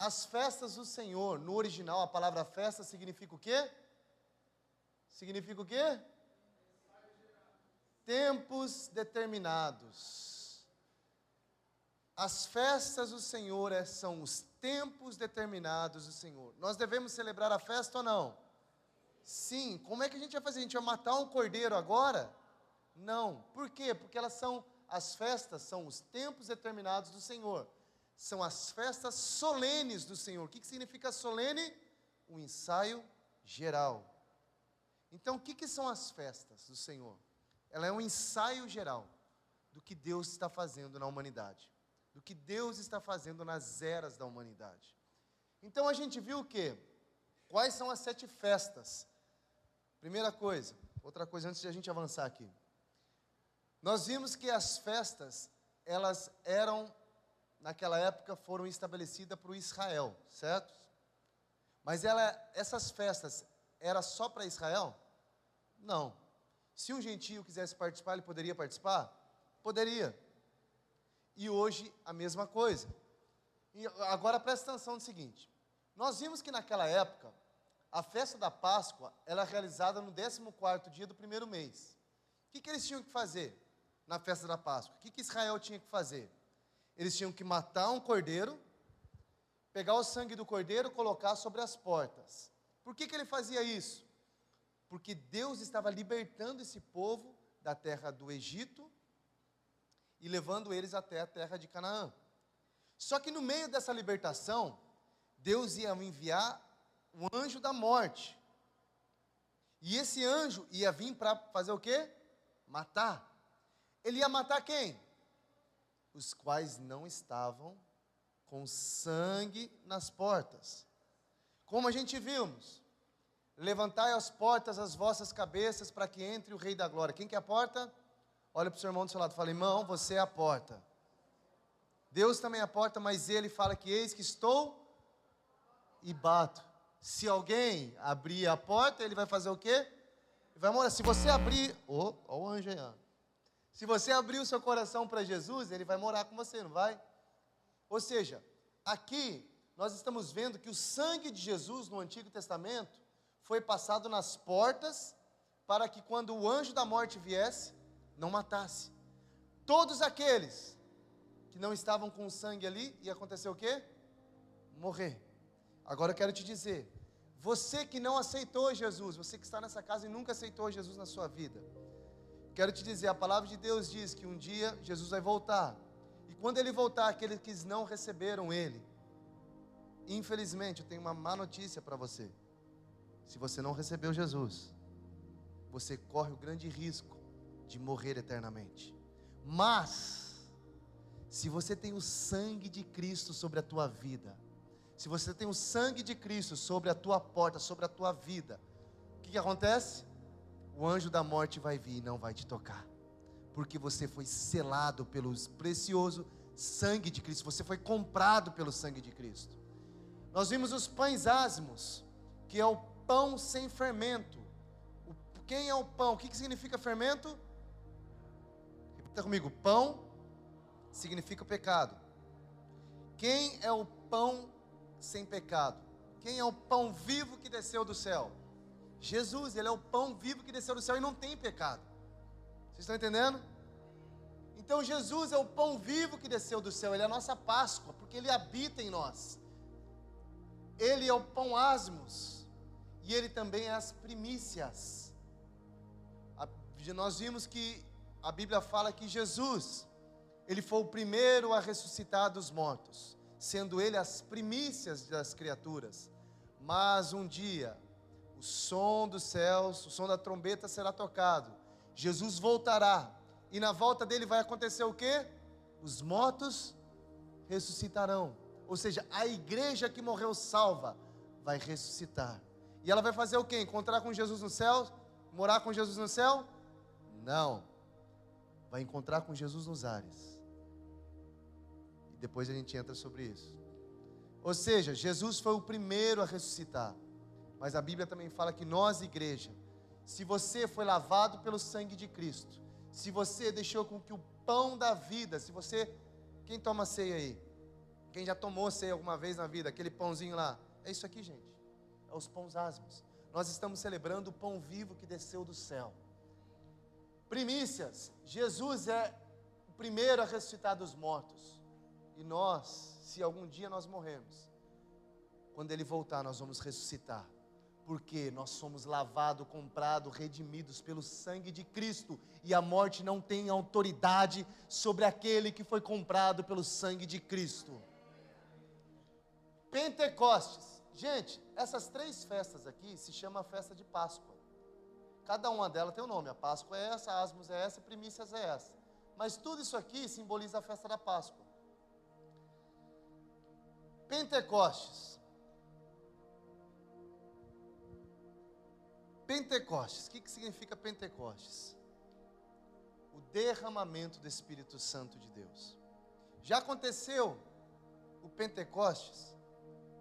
As festas do Senhor, no original, a palavra festa significa o quê? Significa o quê? Tempos determinados. As festas do Senhor são os tempos determinados do Senhor. Nós devemos celebrar a festa ou não? Sim. Como é que a gente vai fazer? A gente vai matar um cordeiro agora? Não. Por quê? Porque as festas são os tempos determinados do Senhor. São as festas solenes do Senhor. O que significa solene? Um ensaio geral. Então, o que são as festas do Senhor? Ela é um ensaio geral do que Deus está fazendo na humanidade, do que Deus está fazendo nas eras da humanidade. Então, a gente viu o quê? Quais são as 7 festas? Primeira coisa, outra coisa antes de a gente avançar aqui. Nós vimos que as festas, elas eram, naquela época, foram estabelecidas para o Israel, certo? Mas essas festas, era só para Israel? Não. Se um gentio quisesse participar, ele poderia participar? Poderia. E hoje, a mesma coisa. E agora presta atenção no seguinte. Nós vimos que naquela época, a festa da Páscoa, ela é realizada no 14º dia do primeiro mês. O que eles tinham que fazer na festa da Páscoa? O que Israel tinha que fazer? Eles tinham que matar um cordeiro, pegar o sangue do cordeiro e colocar sobre as portas. Por que ele fazia isso? Porque Deus estava libertando esse povo da terra do Egito e levando eles até a terra de Canaã. Só que no meio dessa libertação, Deus ia enviar um anjo da morte. E esse anjo ia vir para fazer o quê? Matar. Ele ia matar quem? Os quais não estavam com sangue nas portas. Como a gente vimos, levantai as portas as vossas cabeças para que entre o Rei da Glória. Quem que é a porta? Olha para o seu irmão do seu lado e fala: irmão, você é a porta. Deus também é a porta, mas ele fala que eis que estou e bato. Se alguém abrir a porta, ele vai fazer o quê? Ele vai morar. Se você abrir, ó o anjo aí, ó. Se você abrir o seu coração para Jesus, ele vai morar com você, não vai? Ou seja, aqui nós estamos vendo que o sangue de Jesus no Antigo Testamento foi passado nas portas para que quando o anjo da morte viesse, não matasse. Todos aqueles que não estavam com o sangue ali, ia acontecer o quê? Morrer. Agora eu quero te dizer, você que não aceitou Jesus, você que está nessa casa e nunca aceitou Jesus na sua vida, quero te dizer, a palavra de Deus diz que um dia Jesus vai voltar, e quando Ele voltar, aqueles que não receberam Ele, infelizmente eu tenho uma má notícia para você. Se você não recebeu Jesus, você corre o grande risco de morrer eternamente. Mas, se você tem o sangue de Cristo sobre a tua vida, se você tem o sangue de Cristo sobre a tua porta, sobre a tua vida, o que acontece? O anjo da morte vai vir e não vai te tocar, porque você foi selado pelo precioso sangue de Cristo, você foi comprado pelo sangue de Cristo. Nós vimos os pães ázimos, que é o pão sem fermento. Quem é o pão? O que significa fermento? Repita comigo, pão significa pecado. Quem é o pão sem pecado? Quem é o pão vivo que desceu do céu? Jesus, Ele é o pão vivo que desceu do céu e não tem pecado. Vocês estão entendendo? Então Jesus é o pão vivo que desceu do céu, Ele é a nossa Páscoa, porque Ele habita em nós. Ele é o pão ázimos, e Ele também é as primícias. Nós vimos que a Bíblia fala que Jesus, Ele foi o primeiro a ressuscitar dos mortos, sendo Ele as primícias das criaturas. Mas um dia, o som dos céus, o som da trombeta será tocado, Jesus voltará, e na volta dele vai acontecer o quê? Os mortos ressuscitarão. Ou seja, a igreja que morreu salva vai ressuscitar. E ela vai fazer o quê? Encontrar com Jesus no céu? Morar com Jesus no céu? Não. Vai encontrar com Jesus nos ares. E depois a gente entra sobre isso. Ou seja, Jesus foi o primeiro a ressuscitar. Mas a Bíblia também fala que nós, igreja, se você foi lavado pelo sangue de Cristo, se você deixou com que o pão da vida, se você, quem toma ceia aí? Quem já tomou ceia alguma vez na vida, aquele pãozinho lá, é isso aqui, gente. É os pães asmos. Nós estamos celebrando o pão vivo que desceu do céu. Primícias, Jesus é o primeiro a ressuscitar dos mortos. E nós, se algum dia nós morrermos, quando Ele voltar, nós vamos ressuscitar. Porque nós somos lavados, comprados, redimidos pelo sangue de Cristo. E a morte não tem autoridade sobre aquele que foi comprado pelo sangue de Cristo. Pentecostes. Gente, essas 3 festas aqui se chama festa de Páscoa. Cada uma delas tem um nome. A Páscoa é essa, a Asmos é essa, a Primícias é essa. Mas tudo isso aqui simboliza a festa da Páscoa. Pentecostes. Pentecostes. O que significa Pentecostes? O derramamento do Espírito Santo de Deus. Já aconteceu o Pentecostes?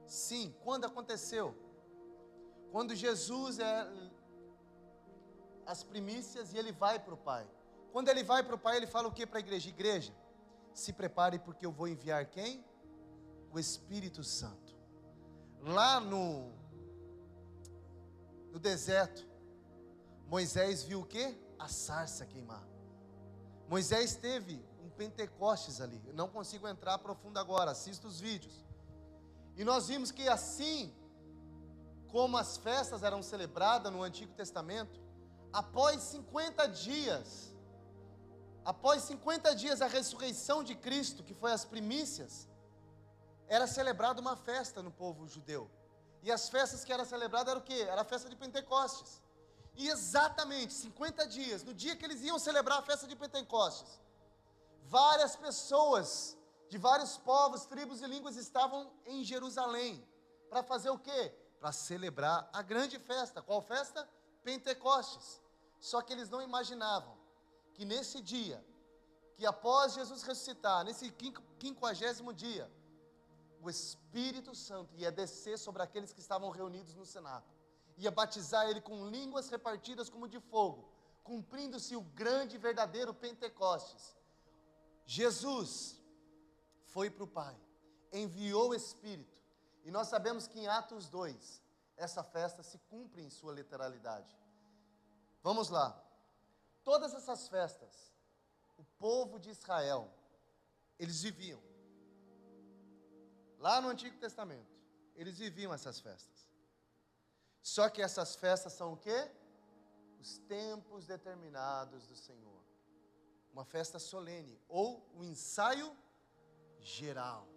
Sim. Quando aconteceu? Quando Jesus é as primícias e Ele vai para o Pai. Quando Ele vai para o Pai, Ele fala o que para a igreja? Igreja, se prepare porque eu vou enviar quem? O Espírito Santo. Lá no deserto, Moisés viu o que? A sarça queimar. Moisés teve um Pentecostes ali. Eu não consigo entrar profundo agora, assista os vídeos. E nós vimos que assim como as festas eram celebradas no Antigo Testamento, após 50 dias a ressurreição de Cristo, que foi as primícias, era celebrada uma festa no povo judeu. E as festas que eram celebradas eram o quê? Era a festa de Pentecostes. E exatamente 50 dias, no dia que eles iam celebrar a festa de Pentecostes, várias pessoas de vários povos, tribos e línguas estavam em Jerusalém. Para fazer o quê? Para celebrar a grande festa. Qual festa? Pentecostes. Só que eles não imaginavam que nesse dia, que após Jesus ressuscitar, nesse 50º dia, o Espírito Santo ia descer sobre aqueles que estavam reunidos no cenáculo, ia batizar ele com línguas repartidas como de fogo, cumprindo-se o grande e verdadeiro Pentecostes. Jesus foi para o Pai, enviou o Espírito, e nós sabemos que em Atos 2, essa festa se cumpre em sua literalidade. Vamos lá. Todas essas festas, o povo de Israel, eles viviam. Lá no Antigo Testamento, eles viviam essas festas. Só que essas festas são o quê? Os tempos determinados do Senhor. Uma festa solene, ou um ensaio geral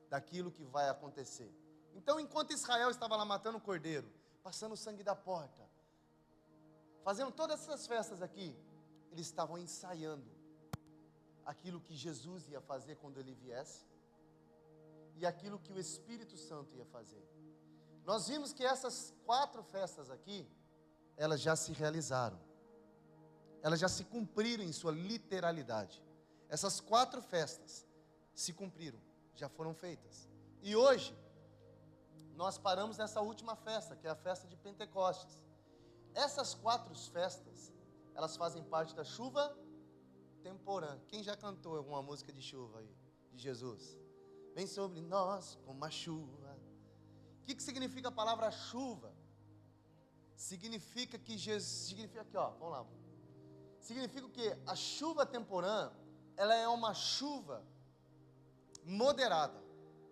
daquilo que vai acontecer. Então, enquanto Israel estava lá matando o cordeiro, passando o sangue da porta, fazendo todas essas festas aqui, eles estavam ensaiando aquilo que Jesus ia fazer quando ele viesse e aquilo que o Espírito Santo ia fazer. Nós vimos que essas 4 festas aqui, elas já se realizaram. Elas já se cumpriram em sua literalidade. Essas 4 festas se cumpriram, já foram feitas. E hoje, nós paramos nessa última festa, que é a festa de Pentecostes. Essas 4 festas, elas fazem parte da chuva temporã. Quem já cantou alguma música de chuva aí, de Jesus? Vem sobre nós como a chuva. O que significa a palavra chuva? Significa que Jesus, significa aqui, ó, vamos lá. Significa que a chuva temporã, ela é uma chuva moderada.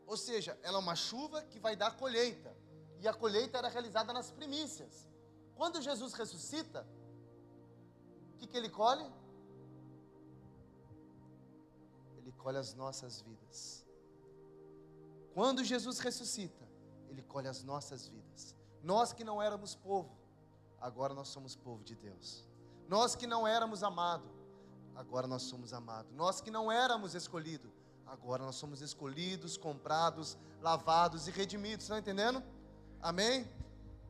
Ou seja, ela é uma chuva que vai dar colheita. E a colheita era realizada nas primícias. Quando Jesus ressuscita, o que ele colhe? Ele colhe as nossas vidas. Quando Jesus ressuscita, Ele colhe as nossas vidas. Nós que não éramos povo, agora nós somos povo de Deus. Nós que não éramos amados, agora nós somos amados. Nós que não éramos escolhidos, agora nós somos escolhidos, comprados, lavados e redimidos. Estão entendendo? Amém?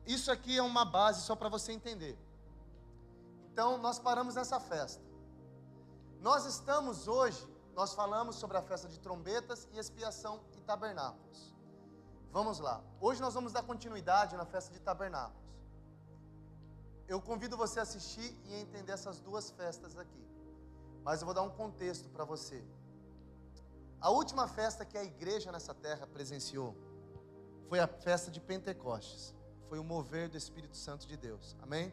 Isso aqui é uma base só para você entender. Então, nós paramos nessa festa. Nós estamos hoje, nós falamos sobre a festa de trombetas e expiação e tabernáculos. Vamos lá. Hoje nós vamos dar continuidade na festa de tabernáculos. Eu convido você a assistir e entender essas 2 festas aqui. Mas eu vou dar um contexto para você. A última festa que a igreja nessa terra presenciou foi a festa de Pentecostes. Foi o mover do Espírito Santo de Deus. Amém?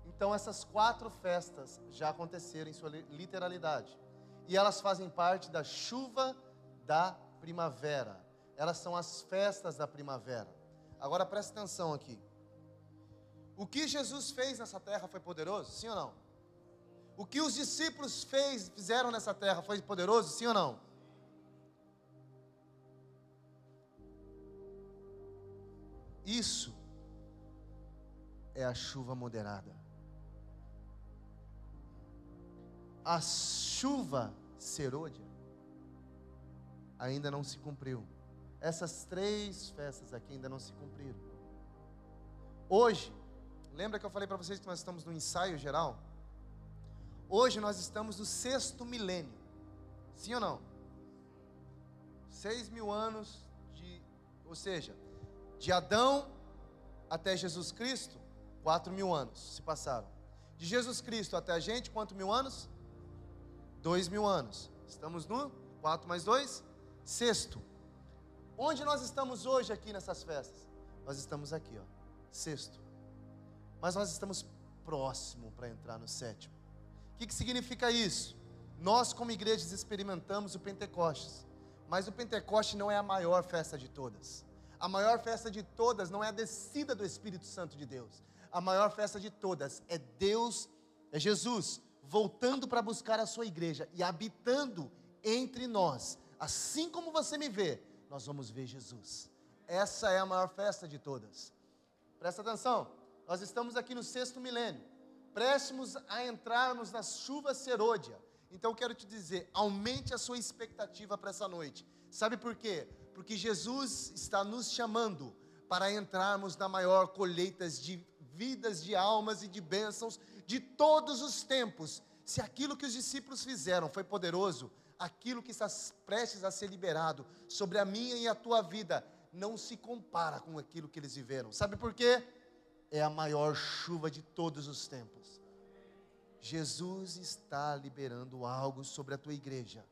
Então essas 4 festas já aconteceram em sua literalidade. E elas fazem parte da chuva da primavera. Elas são as festas da primavera. Agora presta atenção aqui. O que Jesus fez nessa terra foi poderoso? Sim ou não? O que os discípulos fizeram nessa terra foi poderoso? Sim ou não? Isso é a chuva moderada. A chuva serôdia ainda não se cumpriu. Essas 3 festas aqui ainda não se cumpriram. Hoje, lembra que eu falei para vocês que nós estamos no ensaio geral? Hoje nós estamos no 6º milênio. Sim ou não? 6.000 anos ou seja, de Adão até Jesus Cristo, 4.000 anos se passaram. De Jesus Cristo até a gente, quantos mil anos? 2.000 anos. Estamos no 4 mais 2, 6º. Onde nós estamos hoje aqui nessas festas? Nós estamos aqui, ó, 6º. Mas nós estamos próximo para entrar no 7º. O que significa isso? Nós como igrejas experimentamos o Pentecostes. Mas o Pentecostes não é a maior festa de todas. A maior festa de todas não é a descida do Espírito Santo de Deus. A maior festa de todas é Deus, é Jesus, voltando para buscar a sua igreja e habitando entre nós. Assim como você me vê, nós vamos ver Jesus. Essa é a maior festa de todas. Presta atenção, nós estamos aqui no 6º milênio, próximos a entrarmos na chuva serôdia. Então eu quero te dizer, aumente a sua expectativa para essa noite. Sabe por quê? Porque Jesus está nos chamando para entrarmos na maior colheita de vidas, de almas e de bênçãos de todos os tempos. Se aquilo que os discípulos fizeram foi poderoso, aquilo que está prestes a ser liberado sobre a minha e a tua vida não se compara com aquilo que eles viveram. Sabe por quê? É a maior chuva de todos os tempos. Jesus está liberando algo sobre a tua igreja.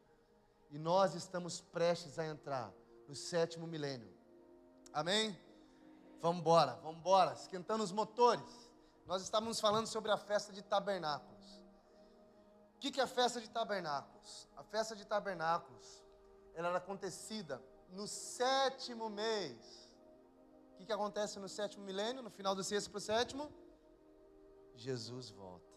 E nós estamos prestes a entrar no 7º milênio. Amém? Vamos embora, esquentando os motores. Nós estávamos falando sobre a festa de tabernáculos. O que é a festa de tabernáculos? A festa de tabernáculos, ela era acontecida no 7º mês. O que acontece no 7º milênio, no final do 6º para o 7º? Jesus volta.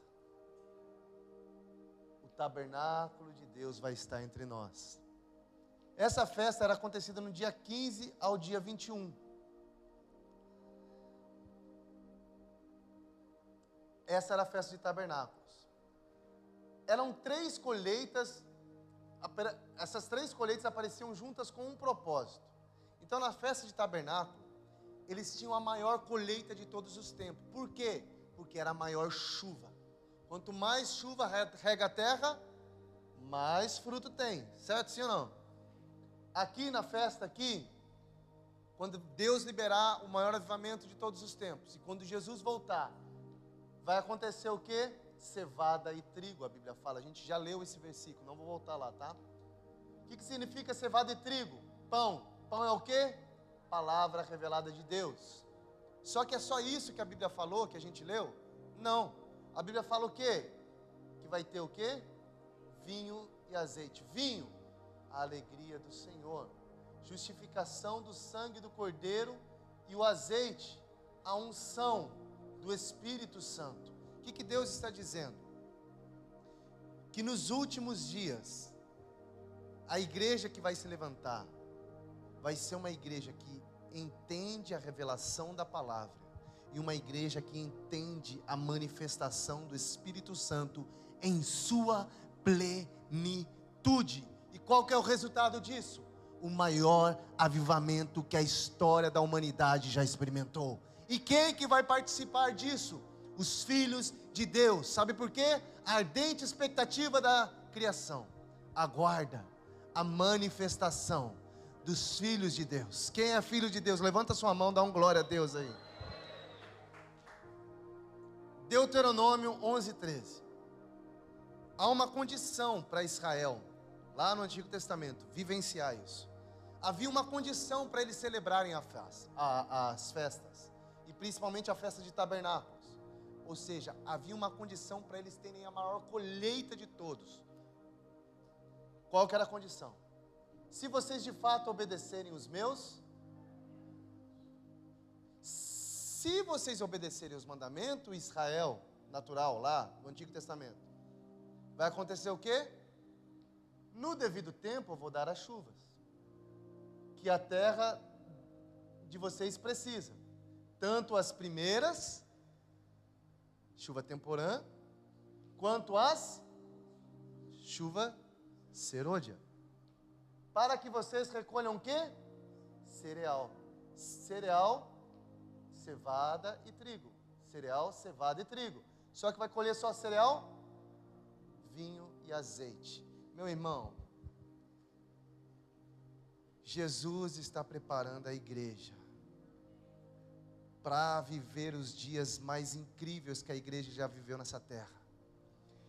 O tabernáculo de Deus vai estar entre nós. Essa festa era acontecida no dia 15 ao dia 21. Essa era a festa de tabernáculos. Eram 3 colheitas. Essas 3 colheitas apareciam juntas com um propósito. Então na festa de tabernáculo, eles tinham a maior colheita de todos os tempos. Por quê? Porque era a maior chuva. Quanto mais chuva rega a terra, mais fruto tem. Certo, sim ou não? Aqui na festa aqui, quando Deus liberar o maior avivamento de todos os tempos, e quando Jesus voltar, vai acontecer o quê? Cevada e trigo, a Bíblia fala. A gente já leu esse versículo, não vou voltar lá, tá? O que significa cevada e trigo? Pão. Pão é o quê? Palavra revelada de Deus. Só que é só isso que a Bíblia falou, que a gente leu? Não. A Bíblia fala o quê? Que vai ter o quê? Vinho e azeite. Vinho, a alegria do Senhor. Justificação do sangue do Cordeiro. E o azeite, a unção do Espírito Santo. O que Deus está dizendo? Que nos últimos dias, a igreja que vai se levantar, vai ser uma igreja que entende a revelação da palavra, e uma igreja que entende a manifestação do Espírito Santo em sua plenitude. E qual que é o resultado disso? O maior avivamento que a história da humanidade já experimentou. E quem que vai participar disso? Os filhos de Deus. Sabe por quê? A ardente expectativa da criação aguarda a manifestação dos filhos de Deus. Quem é filho de Deus? Levanta sua mão, dá um glória a Deus aí. Deuteronômio 11:13. Há uma condição para Israel lá no Antigo Testamento, vivenciar isso. Havia uma condição para eles celebrarem as festas, e principalmente a festa de tabernáculos. Ou seja, havia uma condição para eles terem a maior colheita de todos. Qual que era a condição? Se vocês de fato obedecerem os meus, se vocês obedecerem os mandamentos, Israel, natural, lá no Antigo Testamento, vai acontecer o quê? No devido tempo eu vou dar as chuvas, que a terra de vocês precisa. Tanto as primeiras, chuva temporã, quanto as chuva serôdia. Para que vocês recolham o quê? Cereal. Cereal, cevada e trigo. Cereal, cevada e trigo. Só que vai colher só cereal, vinho e azeite. Meu irmão, Jesus está preparando a igreja para viver os dias mais incríveis que a igreja já viveu nessa terra.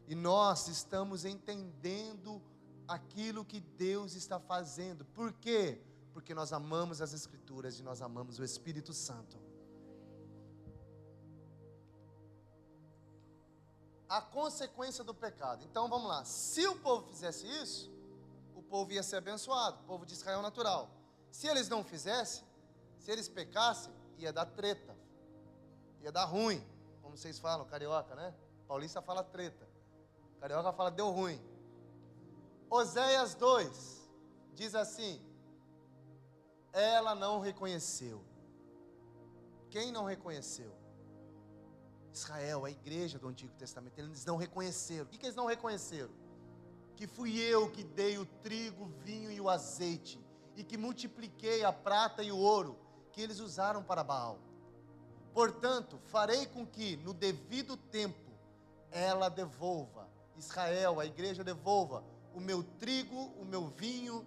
E nós estamos entendendo aquilo que Deus está fazendo. Por quê? Porque nós amamos as Escrituras e nós amamos o Espírito Santo. A consequência do pecado. Então vamos lá. Se o povo fizesse isso, o povo ia ser abençoado, o povo de Israel natural. Se eles não fizessem, se eles pecassem, ia dar treta, ia dar ruim, como vocês falam, carioca, né? Paulista fala treta, carioca fala deu ruim. Oséias 2 diz assim: ela não reconheceu. Quem não reconheceu? Israel, a igreja do Antigo Testamento. Eles não reconheceram. O que eles não reconheceram? Que fui eu que dei o trigo, o vinho e o azeite, e que multipliquei a prata e o ouro que eles usaram para Baal. Portanto, farei com que no devido tempo ela devolva, Israel, a igreja devolva o meu trigo, o meu vinho.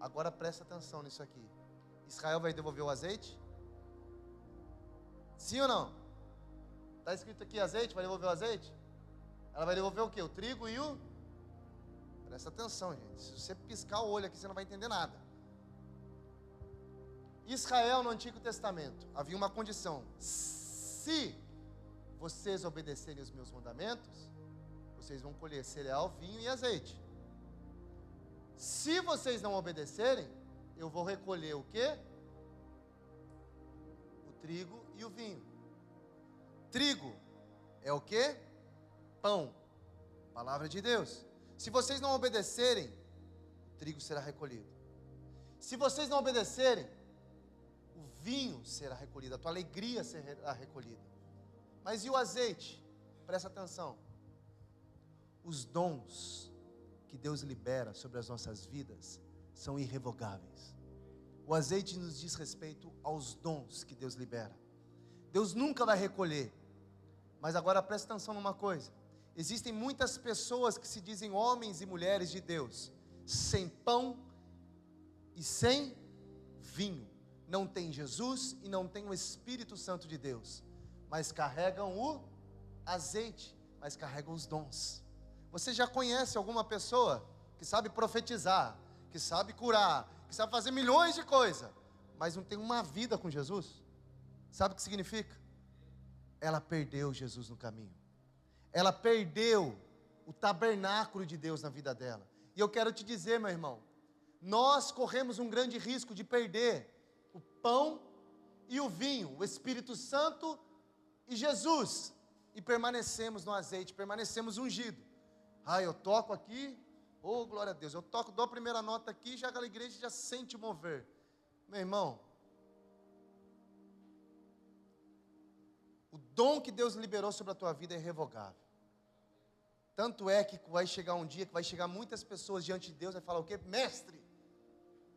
Agora presta atenção nisso aqui. Israel vai devolver o azeite? Sim ou não? Está escrito aqui azeite, vai devolver o azeite? Ela vai devolver o quê? O trigo e o... Presta atenção, gente. Se você piscar o olho aqui, você não vai entender nada. Israel no Antigo Testamento, havia uma condição. Se vocês obedecerem os meus mandamentos, vocês vão colher cereal, vinho e azeite. Se vocês não obedecerem, eu vou recolher o quê? O trigo e o vinho. Trigo é o quê? Pão. Palavra de Deus. Se vocês não obedecerem, o trigo será recolhido. Se vocês não obedecerem, o vinho será recolhido, a tua alegria será recolhida. Mas e o azeite? Presta atenção. Os dons que Deus libera sobre as nossas vidas são irrevogáveis. O azeite nos diz respeito aos dons que Deus libera. Deus nunca vai recolher. Mas agora presta atenção numa coisa. Existem muitas pessoas que se dizem homens e mulheres de Deus, sem pão e sem vinho. Não tem Jesus e não tem o Espírito Santo de Deus, mas carregam o azeite, mas carregam os dons. Você já conhece alguma pessoa que sabe profetizar, que sabe curar, que sabe fazer milhões de coisas, mas não tem uma vida com Jesus? Sabe o que significa? Ela perdeu Jesus no caminho. Ela perdeu o tabernáculo de Deus na vida dela. E eu quero te dizer, meu irmão, nós corremos um grande risco de perder o pão e o vinho, o Espírito Santo e Jesus, e permanecemos no azeite, permanecemos ungidos. Eu toco aqui, oh glória a Deus, eu toco, dou a primeira nota aqui, já aquela igreja já sente mover. Meu irmão, o dom que Deus liberou sobre a tua vida é irrevogável. Tanto é que vai chegar um dia que vai chegar muitas pessoas diante de Deus e vai falar o quê? Mestre,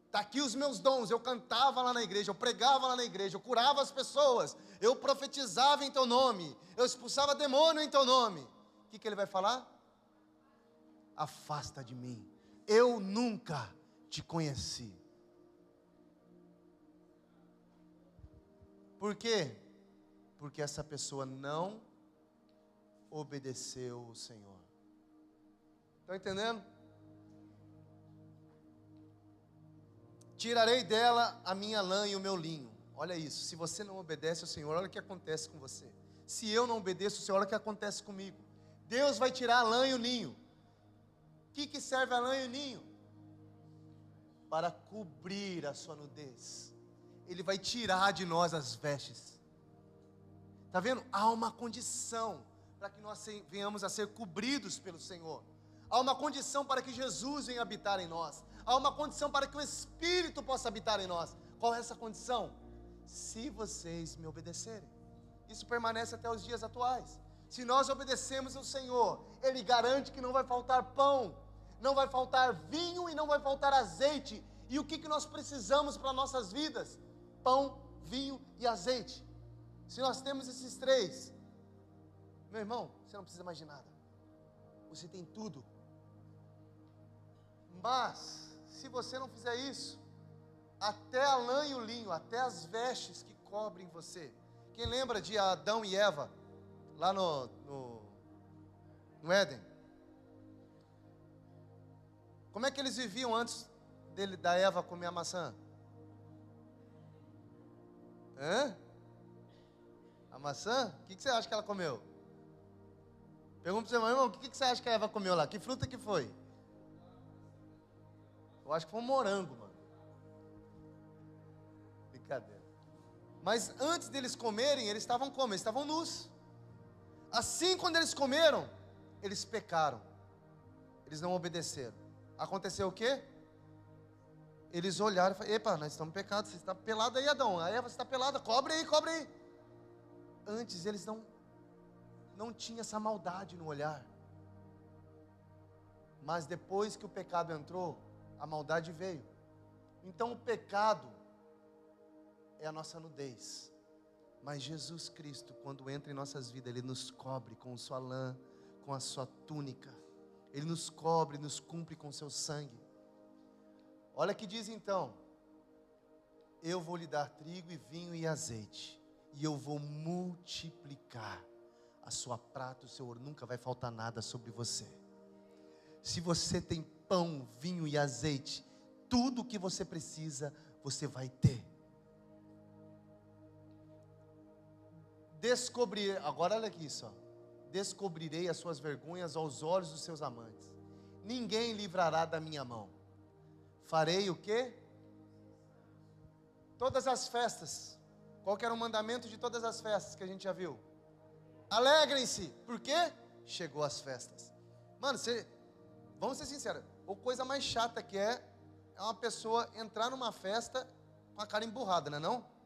está aqui os meus dons, eu cantava lá na igreja, eu pregava lá na igreja, eu curava as pessoas, eu profetizava em teu nome, eu expulsava demônio em teu nome. O que ele vai falar? Afasta de mim, eu nunca te conheci. Por quê? Porque essa pessoa não obedeceu o Senhor. Estão entendendo? tirarei dela a minha lã e o meu linho. Olha isso, se você não obedece ao Senhor, olha o que acontece com você. Se eu não obedeço ao Senhor, olha o que acontece comigo. Deus vai tirar a lã e o linho. O que serve a lã e o linho? Para cobrir a sua nudez. Ele vai tirar de nós as vestes. Está vendo? Há uma condição para que nós venhamos a ser cobridos pelo Senhor. Há uma condição para que Jesus venha habitar em nós. Há uma condição para que o Espírito possa habitar em nós. Qual é essa condição? Se vocês me obedecerem. Isso permanece até os dias atuais. Se nós obedecemos ao Senhor, Ele garante que não vai faltar pão, não vai faltar vinho e não vai faltar azeite. E o que nós precisamos para nossas vidas? Pão, vinho e azeite. Se nós temos esses três, meu irmão, você não precisa mais de nada. Você tem tudo. Mas, se você não fizer isso, até a lã e o linho, até as vestes que cobrem você. Quem lembra de Adão e Eva, lá no Éden? Como é que eles viviam antes da Eva comer a maçã? A maçã? O que você acha que ela comeu? Pergunta para o seu irmão, o que você acha que a Eva comeu lá? Que fruta que foi? Eu acho que foi um morango, mano. Brincadeira. Mas antes deles comerem, eles estavam como? Eles estavam nus. Assim, quando eles comeram, eles pecaram. Eles não obedeceram. Aconteceu o quê? Eles olharam e falaram, epa, nós estamos pecados, você está pelado aí, Adão. A Eva, você está pelada, cobre aí, cobre aí. Antes eles não tinham essa maldade no olhar. Mas depois que o pecado entrou, a maldade veio. Então o pecado é a nossa nudez. Mas Jesus Cristo, quando entra em nossas vidas, Ele nos cobre com sua lã, com a sua túnica. Ele nos cobre, nos cumpre com seu sangue. Olha que diz então: eu vou lhe dar trigo e vinho e azeite, e eu vou multiplicar a sua prata, o seu ouro, nunca vai faltar nada sobre você. Se você tem pão, vinho e azeite, tudo o que você precisa, você vai ter. Agora olha aqui só. Descobrirei as suas vergonhas aos olhos dos seus amantes. Ninguém livrará da minha mão. Farei o quê? Todas as festas. Qual que era o mandamento de todas as festas que a gente já viu? Alegrem-se. Por quê? Chegou as festas. Mano, vamos ser sinceros. A coisa mais chata que é uma pessoa entrar numa festa com a cara emburrada, não é não?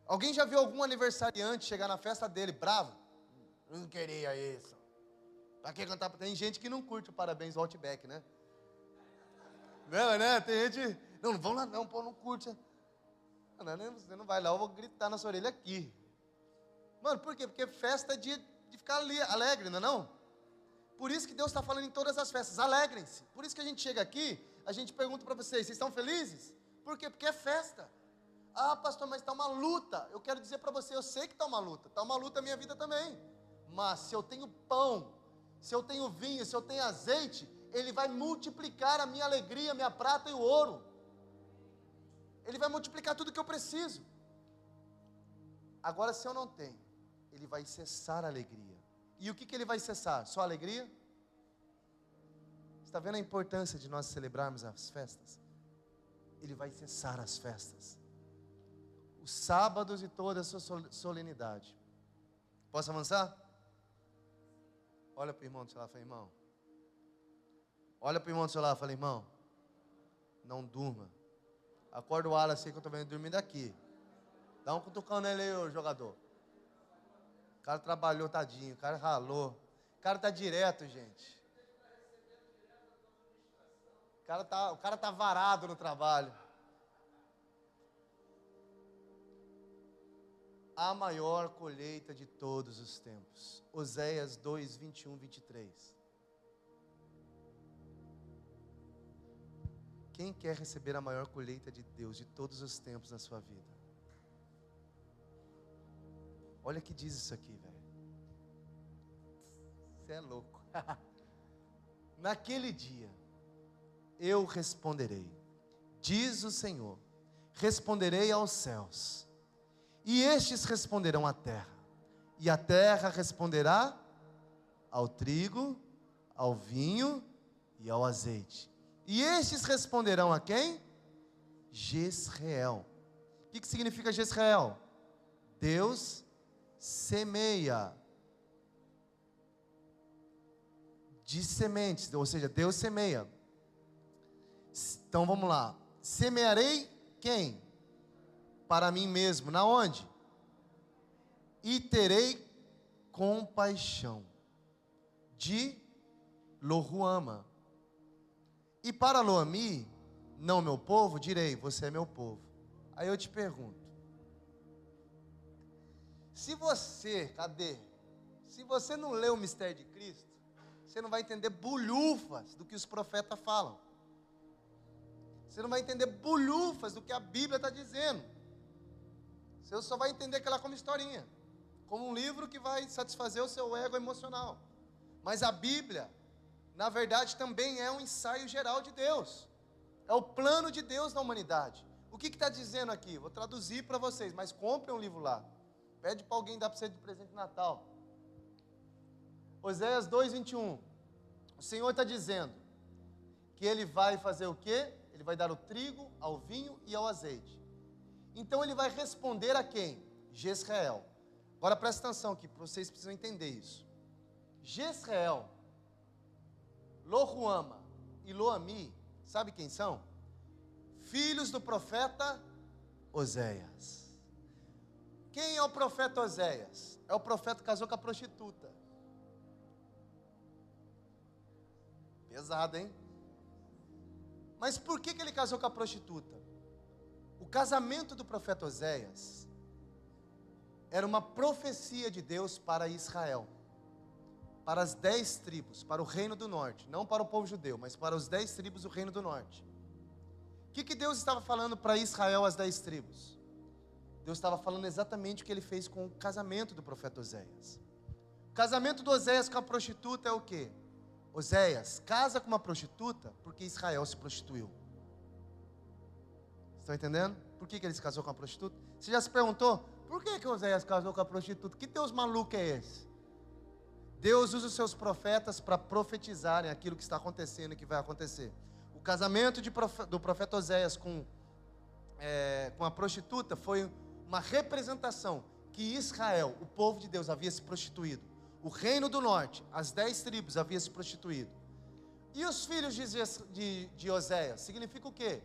Alguém já viu algum aniversariante chegar na festa dele bravo? Não queria isso. Pra que cantar? Tem gente que não curte o parabéns do Outback, né? Não, né? Tem gente... Não vão lá não, pô, não curte. Não, você não vai lá, eu vou gritar na sua orelha aqui. Mano, por quê? Porque festa é dia de ficar ali, alegre, não é não? Por isso que Deus está falando em todas as festas, alegrem-se. Por isso que a gente chega aqui, a gente pergunta para vocês estão felizes? Por quê? Porque é festa. Ah, pastor, mas está uma luta. Eu quero dizer para você, eu sei que está uma luta. Está uma luta a minha vida também. Mas se eu tenho pão, se eu tenho vinho, se eu tenho azeite, Ele vai multiplicar a minha alegria, a minha prata e o ouro. Ele vai multiplicar tudo que eu preciso. Agora, se eu não tenho, Ele vai cessar a alegria. E o que Ele vai cessar? Só a alegria? Está vendo a importância de nós celebrarmos as festas? Ele vai cessar as festas, os sábados e toda a sua solenidade. Posso avançar? Olha para o irmão do seu lado e fala, irmão. Olha para o irmão do seu lado e fala, irmão, não durma. Acorda o Wallace aí que eu estou vendo dormindo aqui. Dá um cutucão nele aí, ô jogador. O cara trabalhou, tadinho, o cara ralou. O cara está direto, gente. O cara tá varado no trabalho. A maior colheita de todos os tempos. Oséias 2, 21, 23. Quem quer receber a maior colheita de Deus de todos os tempos na sua vida? Olha que diz isso aqui, velho. Você é louco. Naquele dia, eu responderei. diz o Senhor, responderei aos céus, e estes responderão à terra, e a terra responderá ao trigo, ao vinho e ao azeite. E estes responderão a quem? Jezreel. O que significa Jezreel? Deus semeia. De sementes, ou seja, Deus semeia. Então vamos lá. Semearei quem? Para mim mesmo. Na onde? E terei compaixão de Lo-ruama. E para Lo-ammi, não meu povo, direi, você é meu povo. Aí eu te pergunto, se você não lê o mistério de Cristo, você não vai entender bulhufas do que os profetas falam. Você não vai entender bulhufas do que a Bíblia está dizendo. Você só vai entender aquela como historinha, como um livro que vai satisfazer o seu ego emocional. Mas a Bíblia, na verdade, também é um ensaio geral de Deus. É o plano de Deus na humanidade. O que está dizendo aqui? Vou traduzir para vocês, mas compre um livro lá. Pede para alguém dar para você de presente de Natal. Oséias 2:21. O Senhor está dizendo que Ele vai fazer o quê? Ele vai dar o trigo, ao vinho e ao azeite. Então Ele vai responder a quem? Jezreel. Agora presta atenção aqui, vocês precisam entender isso. Jezreel, Lo-ruama e Lo-ammi, sabe quem são? Filhos do profeta Oséias. Quem é o profeta Oséias? É o profeta que casou com a prostituta. Pesado, hein? Mas por que ele casou com a prostituta? O casamento do profeta Oséias era uma profecia de Deus para Israel, para as 10 tribos, para o reino do norte, não para o povo judeu, mas para os 10 tribos do reino do norte. O que Deus estava falando para Israel, as 10 tribos? Deus estava falando exatamente o que Ele fez com o casamento do profeta Oséias. O casamento do Oséias com a prostituta é o quê? Oséias casa com uma prostituta porque Israel se prostituiu. Estão entendendo? Por que ele se casou com a prostituta? Você já se perguntou, por que Oséias casou com a prostituta? Que Deus maluco é esse? Deus usa os seus profetas para profetizarem aquilo que está acontecendo e que vai acontecer. O casamento do profeta Oséias com a prostituta foi uma representação que Israel, o povo de Deus, havia se prostituído. O reino do norte, as 10 tribos, havia se prostituído. E os filhos de Oséias, significa o quê?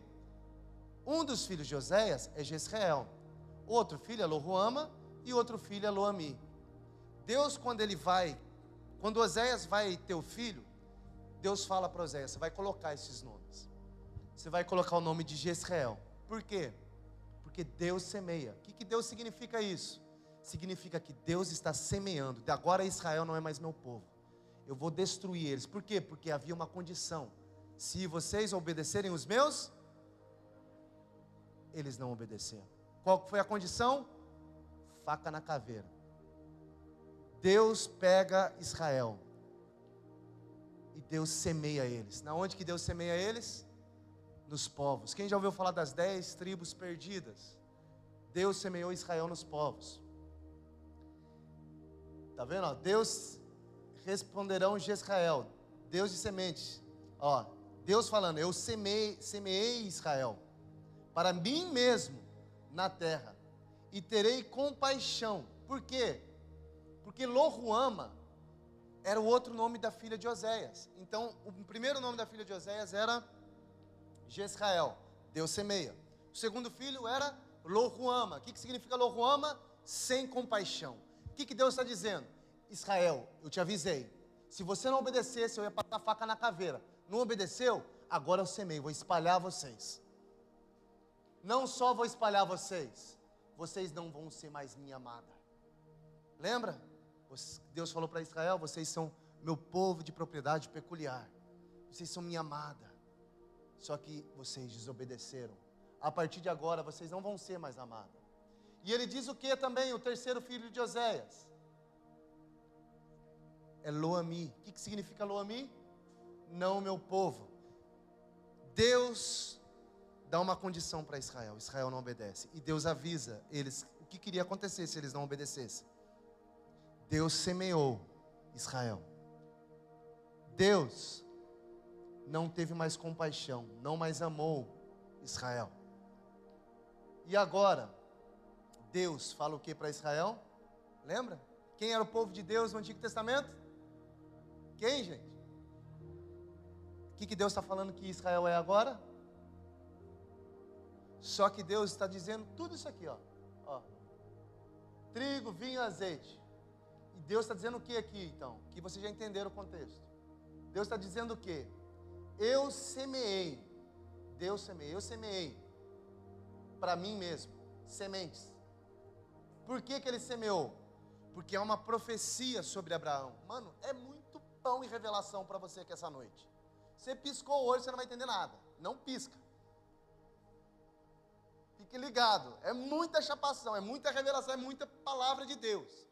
Um dos filhos de Oséias é Jezreel, outro filho é Lo-ruama e outro filho é Lo-ammi. Deus, quando Oséias vai ter o filho, Deus fala para Oséias, você vai colocar esses nomes. Você vai colocar o nome de Jezreel. Por quê? Porque Deus semeia. O que Deus significa isso? Significa que Deus está semeando. De agora Israel não é mais meu povo. Eu vou destruir eles. Por quê? Porque havia uma condição. Se vocês obedecerem os meus, eles não obedeceram. Qual foi a condição? Faca na caveira. Deus pega Israel e Deus semeia eles. Na onde que Deus semeia eles? Nos povos. Quem já ouviu falar das 10 tribos perdidas? Deus semeou Israel nos povos. Está vendo? Ó, Deus responderão Jezreel, Deus de semente. Ó, Deus falando, eu semeei Israel para mim mesmo na terra e terei compaixão. Por quê? Porque Lo-ruama era o outro nome da filha de Oséias. Então, o primeiro nome da filha de Oséias era Jezreel, Deus semeia. O segundo filho era Lo-ruama. O que significa Lo-ruama? Sem compaixão. O que Deus está dizendo? Israel, eu te avisei. Se você não obedecesse, eu ia passar a faca na caveira. Não obedeceu? Agora eu semei, vou espalhar vocês. Não só vou espalhar vocês, vocês não vão ser mais minha amada. Lembra? Deus falou para Israel, vocês são meu povo de propriedade peculiar. Vocês são minha amada. Só que vocês desobedeceram. A partir de agora, vocês não vão ser mais amada. E ele diz o que também? O terceiro filho de Oséias é Lo-ammi. O que significa Lo-ammi? Não meu povo. Deus dá uma condição para Israel. Israel não obedece. E Deus avisa eles o que queria acontecer se eles não obedecessem. Deus semeou Israel. Deus não teve mais compaixão, não mais amou Israel. E agora, Deus fala o que para Israel? Lembra? Quem era o povo de Deus no Antigo Testamento? Quem, gente? O que Deus está falando que Israel é agora? Só que Deus está dizendo tudo isso aqui, ó. Trigo, vinho, azeite. E Deus está dizendo o que aqui, então? Que vocês já entenderam o contexto. Deus está dizendo o que? Eu semeei. Deus semeei. Eu semeei para mim mesmo sementes. Por que Ele semeou? Porque é uma profecia sobre Abraão. Mano, é muito pão e revelação para você aqui essa noite. Você piscou hoje, você não vai entender nada. Não pisca. Fique ligado. É muita chapação, é muita revelação, é muita palavra de Deus.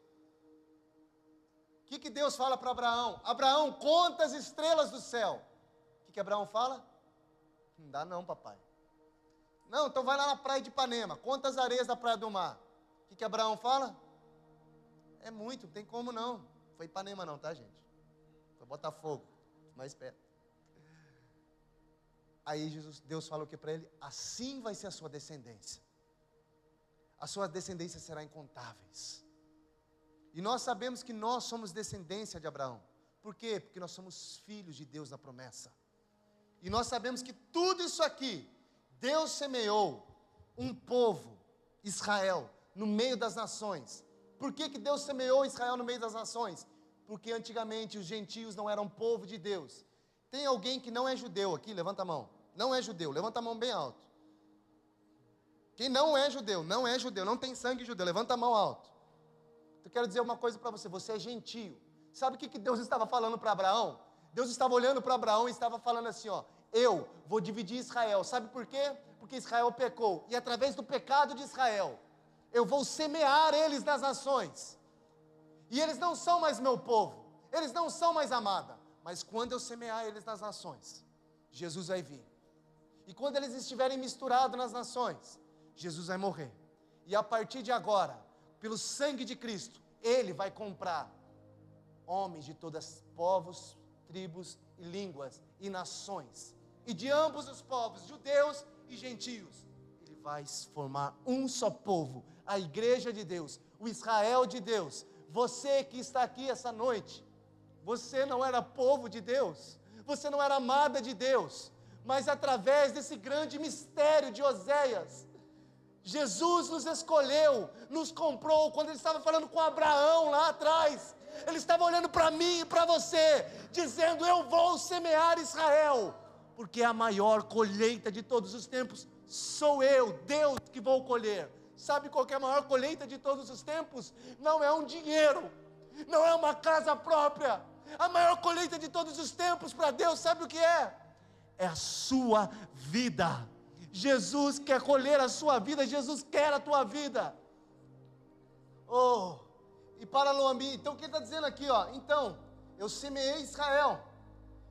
O que Deus fala para Abraão? Abraão, conta as estrelas do céu. O que Abraão fala? Não dá não, papai. Não, então vai lá na praia de Ipanema, conta as areias da praia do mar. O que Abraão fala? É muito, não tem como não. Foi Ipanema não, tá, gente? Foi Botafogo, mais perto. Aí Deus fala o que para ele? Assim vai ser a sua descendência. A sua descendência será incontáveis. E nós sabemos que nós somos descendência de Abraão. Por quê? Porque nós somos filhos de Deus na promessa. E nós sabemos que tudo isso aqui, Deus semeou um povo, Israel, no meio das nações. Por que Deus semeou Israel no meio das nações? Porque antigamente os gentios não eram povo de Deus. Tem alguém que não é judeu aqui? Levanta a mão. Não é judeu, levanta a mão bem alto. Quem não é judeu, não tem sangue judeu, levanta a mão alto. Eu quero dizer uma coisa para você, você é gentio. Sabe o que Deus estava falando para Abraão? Deus estava olhando para Abraão e estava falando assim, ó, eu vou dividir Israel. Sabe por quê? Porque Israel pecou. E através do pecado de Israel, eu vou semear eles nas nações. E eles não são mais meu povo. Eles não são mais amada. Mas quando eu semear eles nas nações, Jesus vai vir. E quando eles estiverem misturados nas nações, Jesus vai morrer. E a partir de agora, pelo sangue de Cristo, Ele vai comprar homens de todas povos, tribos e línguas e nações. E de ambos os povos, judeus e gentios, Ele vai formar um só povo, a igreja de Deus, o Israel de Deus. Você que está aqui essa noite, você não era povo de Deus, você não era amada de Deus, mas através desse grande mistério de Oséias, Jesus nos escolheu, nos comprou. Quando Ele estava falando com Abraão lá atrás, Ele estava olhando para mim e para você, dizendo, eu vou semear Israel, porque a maior colheita de todos os tempos sou eu, Deus, que vou colher. Sabe qual que é a maior colheita de todos os tempos? Não é um dinheiro, não é uma casa própria. A maior colheita de todos os tempos para Deus, sabe o que é? É a sua vida. Jesus quer colher a sua vida, Jesus quer a tua vida. Oh, e para Loambi, então o que ele está dizendo aqui, ó? Então, eu semeei Israel,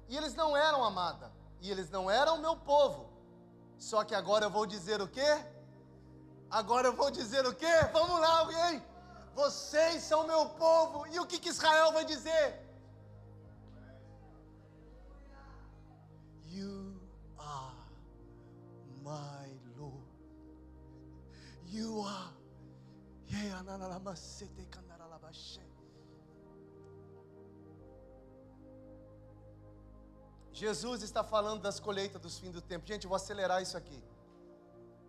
e eles não eram amada, e eles não eram meu povo. Só que agora eu vou dizer o quê? Agora eu vou dizer o quê? Vamos lá, alguém. Vocês são meu povo. E o que Israel vai dizer? You are my Lord. You are. Jesus está falando das colheitas dos fins do tempo. Gente, eu vou acelerar isso aqui.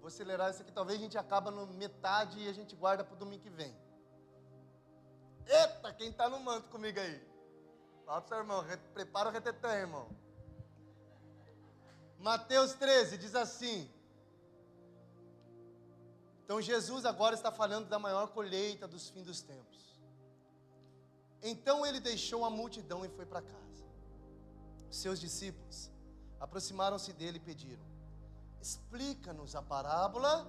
Vou acelerar isso aqui. Talvez a gente acaba no metade e a gente guarda para o domingo que vem. Eita, quem está no manto comigo aí? Fala para o seu irmão, prepara o retetão, irmão. Mateus 13 diz assim. Então Jesus agora está falando da maior colheita dos fins dos tempos. Então ele deixou a multidão e foi para casa. Seus discípulos aproximaram-se dele e pediram: explica-nos a parábola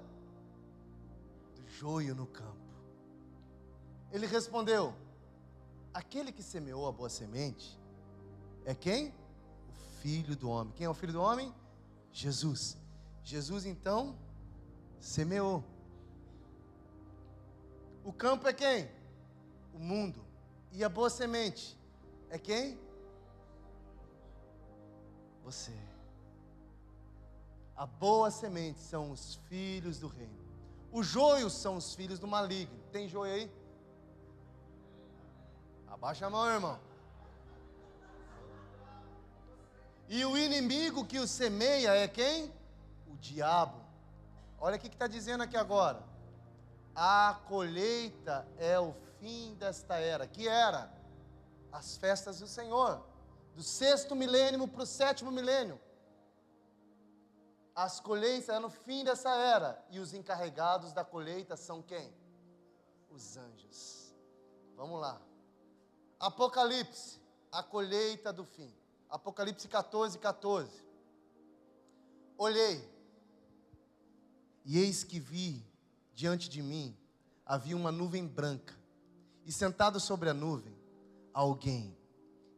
do joio no campo. Ele respondeu: aquele que semeou a boa semente é quem? O Filho do Homem. Quem é o Filho do Homem? Jesus. Jesus então semeou. O campo é quem? O mundo. E a boa semente é quem? Você. A boa semente são os filhos do reino. Os joios são os filhos do maligno. Tem joio aí? Abaixa a mão, irmão. E o inimigo que o semeia é quem? O diabo. Olha o que está dizendo aqui agora. A colheita é o fim desta era. Que era? As festas do Senhor. Do 6º milênio para o 7º milênio. As colheitas é no fim dessa era. E os encarregados da colheita são quem? Os anjos. Vamos lá. Apocalipse. A colheita do fim. Apocalipse 14, 14. Olhei, e eis que vi, diante de mim, havia uma nuvem branca, e sentado sobre a nuvem, alguém,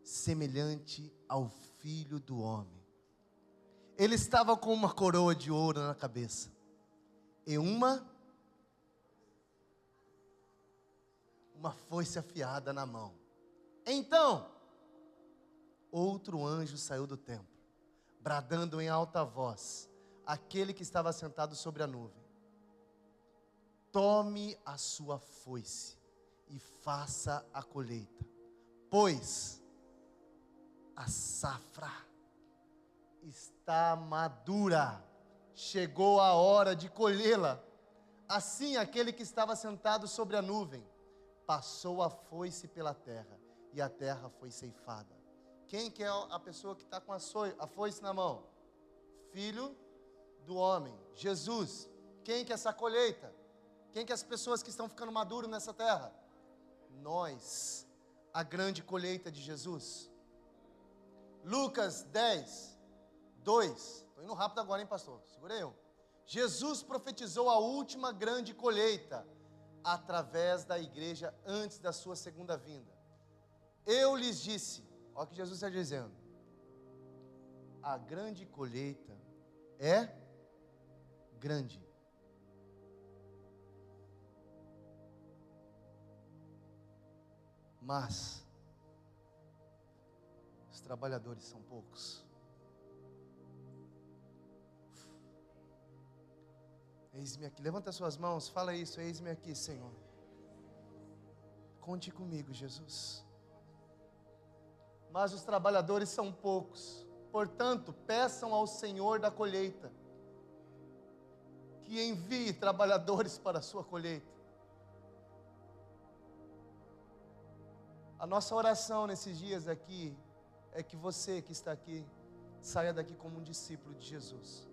semelhante ao Filho do Homem. Ele estava com uma coroa de ouro na cabeça, e uma foice afiada na mão. Então, outro anjo saiu do templo, bradando em alta voz, aquele que estava sentado sobre a nuvem: tome a sua foice e faça a colheita, pois a safra está madura, chegou a hora de colhê-la. Assim aquele que estava sentado sobre a nuvem passou a foice pela terra, e a terra foi ceifada. Quem que é a pessoa que está com a foice na mão? Filho do homem, Jesus. Quem que é essa colheita? Quem que é as pessoas que estão ficando maduras nessa terra? Nós, a grande colheita de Jesus. Lucas 10, 2. Estou indo rápido agora, hein, pastor? Segurei um. Jesus profetizou a última grande colheita através da igreja antes da sua segunda vinda. Eu lhes disse. Olha o que Jesus está dizendo. A grande colheita é grande. Mas os trabalhadores são poucos. Eis-me aqui. Levanta suas mãos, fala isso. Eis-me aqui, Senhor. Conte comigo, Jesus. Mas os trabalhadores são poucos. Portanto, peçam ao Senhor da colheita que envie trabalhadores para a sua colheita. A nossa oração nesses dias aqui é que você que está aqui saia daqui como um discípulo de Jesus,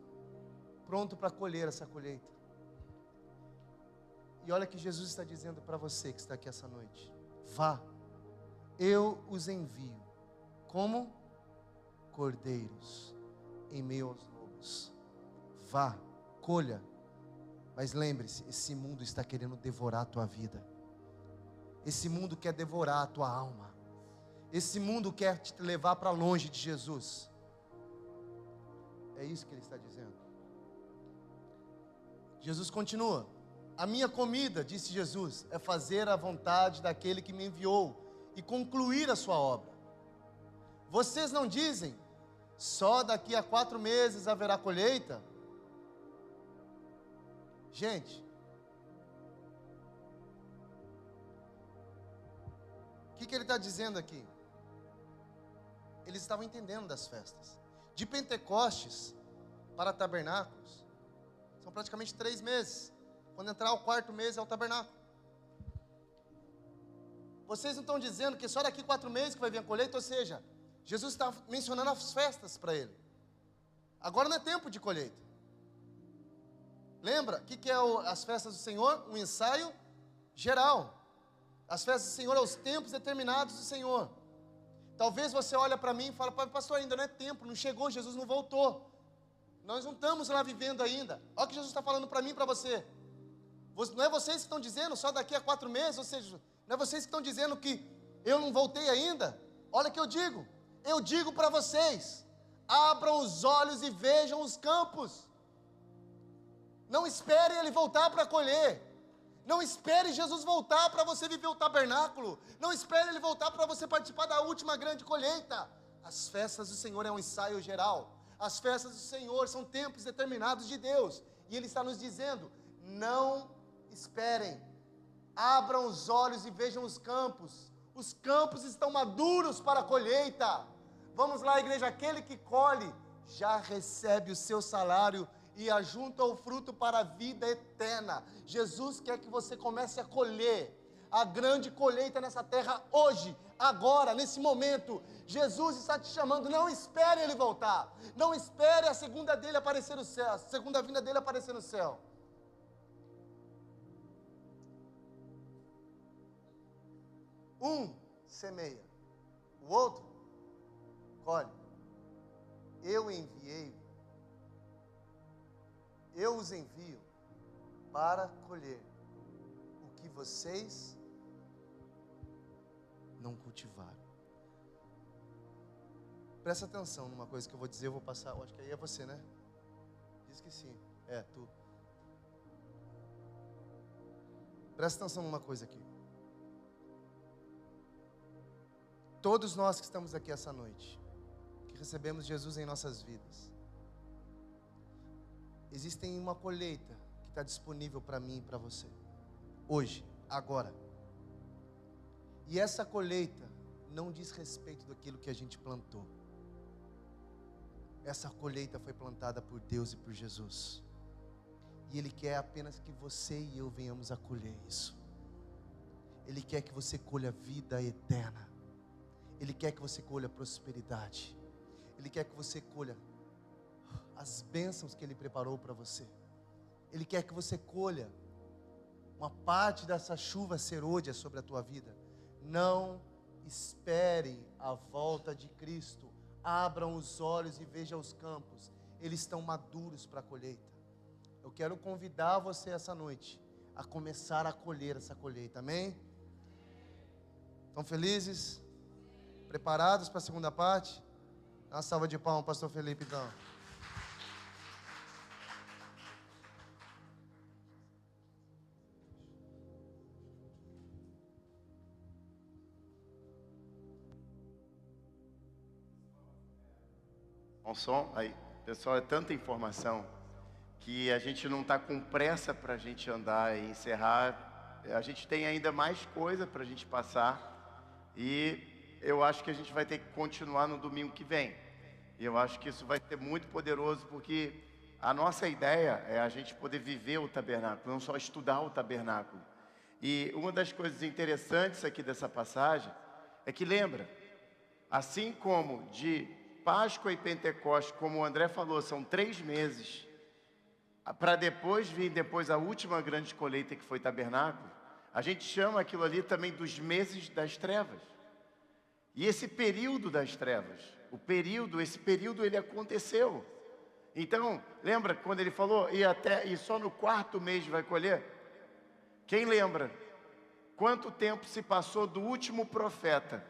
pronto para colher essa colheita. E olha que Jesus está dizendo para você que está aqui essa noite: vá, eu os envio como cordeiros em meio aos lobos. Vá, colha. Mas lembre-se, esse mundo está querendo devorar a tua vida. Esse mundo quer devorar a tua alma. Esse mundo quer te levar para longe de Jesus. É isso que ele está dizendo. Jesus continua: a minha comida, disse Jesus, é fazer a vontade daquele que me enviou e concluir a sua obra. Vocês não dizem, só daqui a 4 meses haverá colheita? Gente, o que ele está dizendo aqui? Eles estavam entendendo das festas. De Pentecostes para tabernáculos, são praticamente 3 meses. Quando entrar o 4º mês é o tabernáculo. Vocês não estão dizendo que só daqui 4 meses que vai vir a colheita? Ou seja, Jesus está mencionando as festas para ele. Agora não é tempo de colheita. Lembra? O que é as festas do Senhor? Um ensaio geral. As festas do Senhor são os tempos determinados do Senhor. Talvez você olhe para mim e fale: pastor, ainda não é tempo, não chegou, Jesus não voltou. Nós não estamos lá vivendo ainda. Olha o que Jesus está falando para mim e para você. Não é vocês que estão dizendo só daqui a 4 meses, ou seja, não é vocês que estão dizendo que eu não voltei ainda. Olha o que eu digo. Eu digo para vocês: abram os olhos e vejam os campos. Não espere Ele voltar para colher. Não espere Jesus voltar para você viver o tabernáculo. Não espere Ele voltar para você participar da última grande colheita. As festas do Senhor é um ensaio geral. As festas do Senhor são tempos determinados de Deus. E Ele está nos dizendo: não esperem. Abram os olhos e vejam os campos. Os campos estão maduros para a colheita. Vamos lá, igreja. Aquele que colhe já recebe o seu salário e ajunta o fruto para a vida eterna. Jesus quer que você comece a colher a grande colheita nessa terra hoje, agora, nesse momento. Jesus está te chamando. Não espere Ele voltar. Não espere a segunda dele aparecer no céu, a segunda vinda dele aparecer no céu. Um semeia, o outro colhe. Eu os envio para colher o que vocês não cultivaram. Presta atenção numa coisa que eu vou dizer, eu vou passar, eu acho que aí é você, né? Diz que sim, tu. Presta atenção numa coisa aqui. Todos nós que estamos aqui essa noite, que recebemos Jesus em nossas vidas, existe uma colheita que está disponível para mim e para você, hoje, agora. E essa colheita não diz respeito daquilo que a gente plantou. Essa colheita foi plantada por Deus e por Jesus. E Ele quer apenas que você e eu venhamos a colher isso. Ele quer que você colha vida eterna. Ele quer que você colha prosperidade. Ele quer que você colha as bênçãos que Ele preparou para você. Ele quer que você colha uma parte dessa chuva serôdia sobre a tua vida. Não espere a volta de Cristo. Abram os olhos e vejam os campos. Eles estão maduros para a colheita. Eu quero convidar você essa noite a começar a colher essa colheita. Amém? Estão felizes? Preparados para a segunda parte? Dá uma salva de palmas, pastor Felipe, então. Bom som, aí, pessoal, é tanta informação que a gente não está com pressa para a gente andar e encerrar. A gente tem ainda mais coisa para a gente passar e eu acho que a gente vai ter que continuar no domingo que vem. E eu acho que isso vai ser muito poderoso, porque a nossa ideia é a gente poder viver o tabernáculo, não só estudar o tabernáculo. E uma das coisas interessantes aqui dessa passagem é que lembra, assim como de Páscoa e Pentecostes, como o André falou, são 3 meses, para depois vir a última grande colheita que foi tabernáculo. A gente chama aquilo ali também dos meses das trevas. E esse período das trevas, esse período ele aconteceu. Então, lembra quando ele falou, e só no 4º mês vai colher? Quem lembra? Quanto tempo se passou do último profeta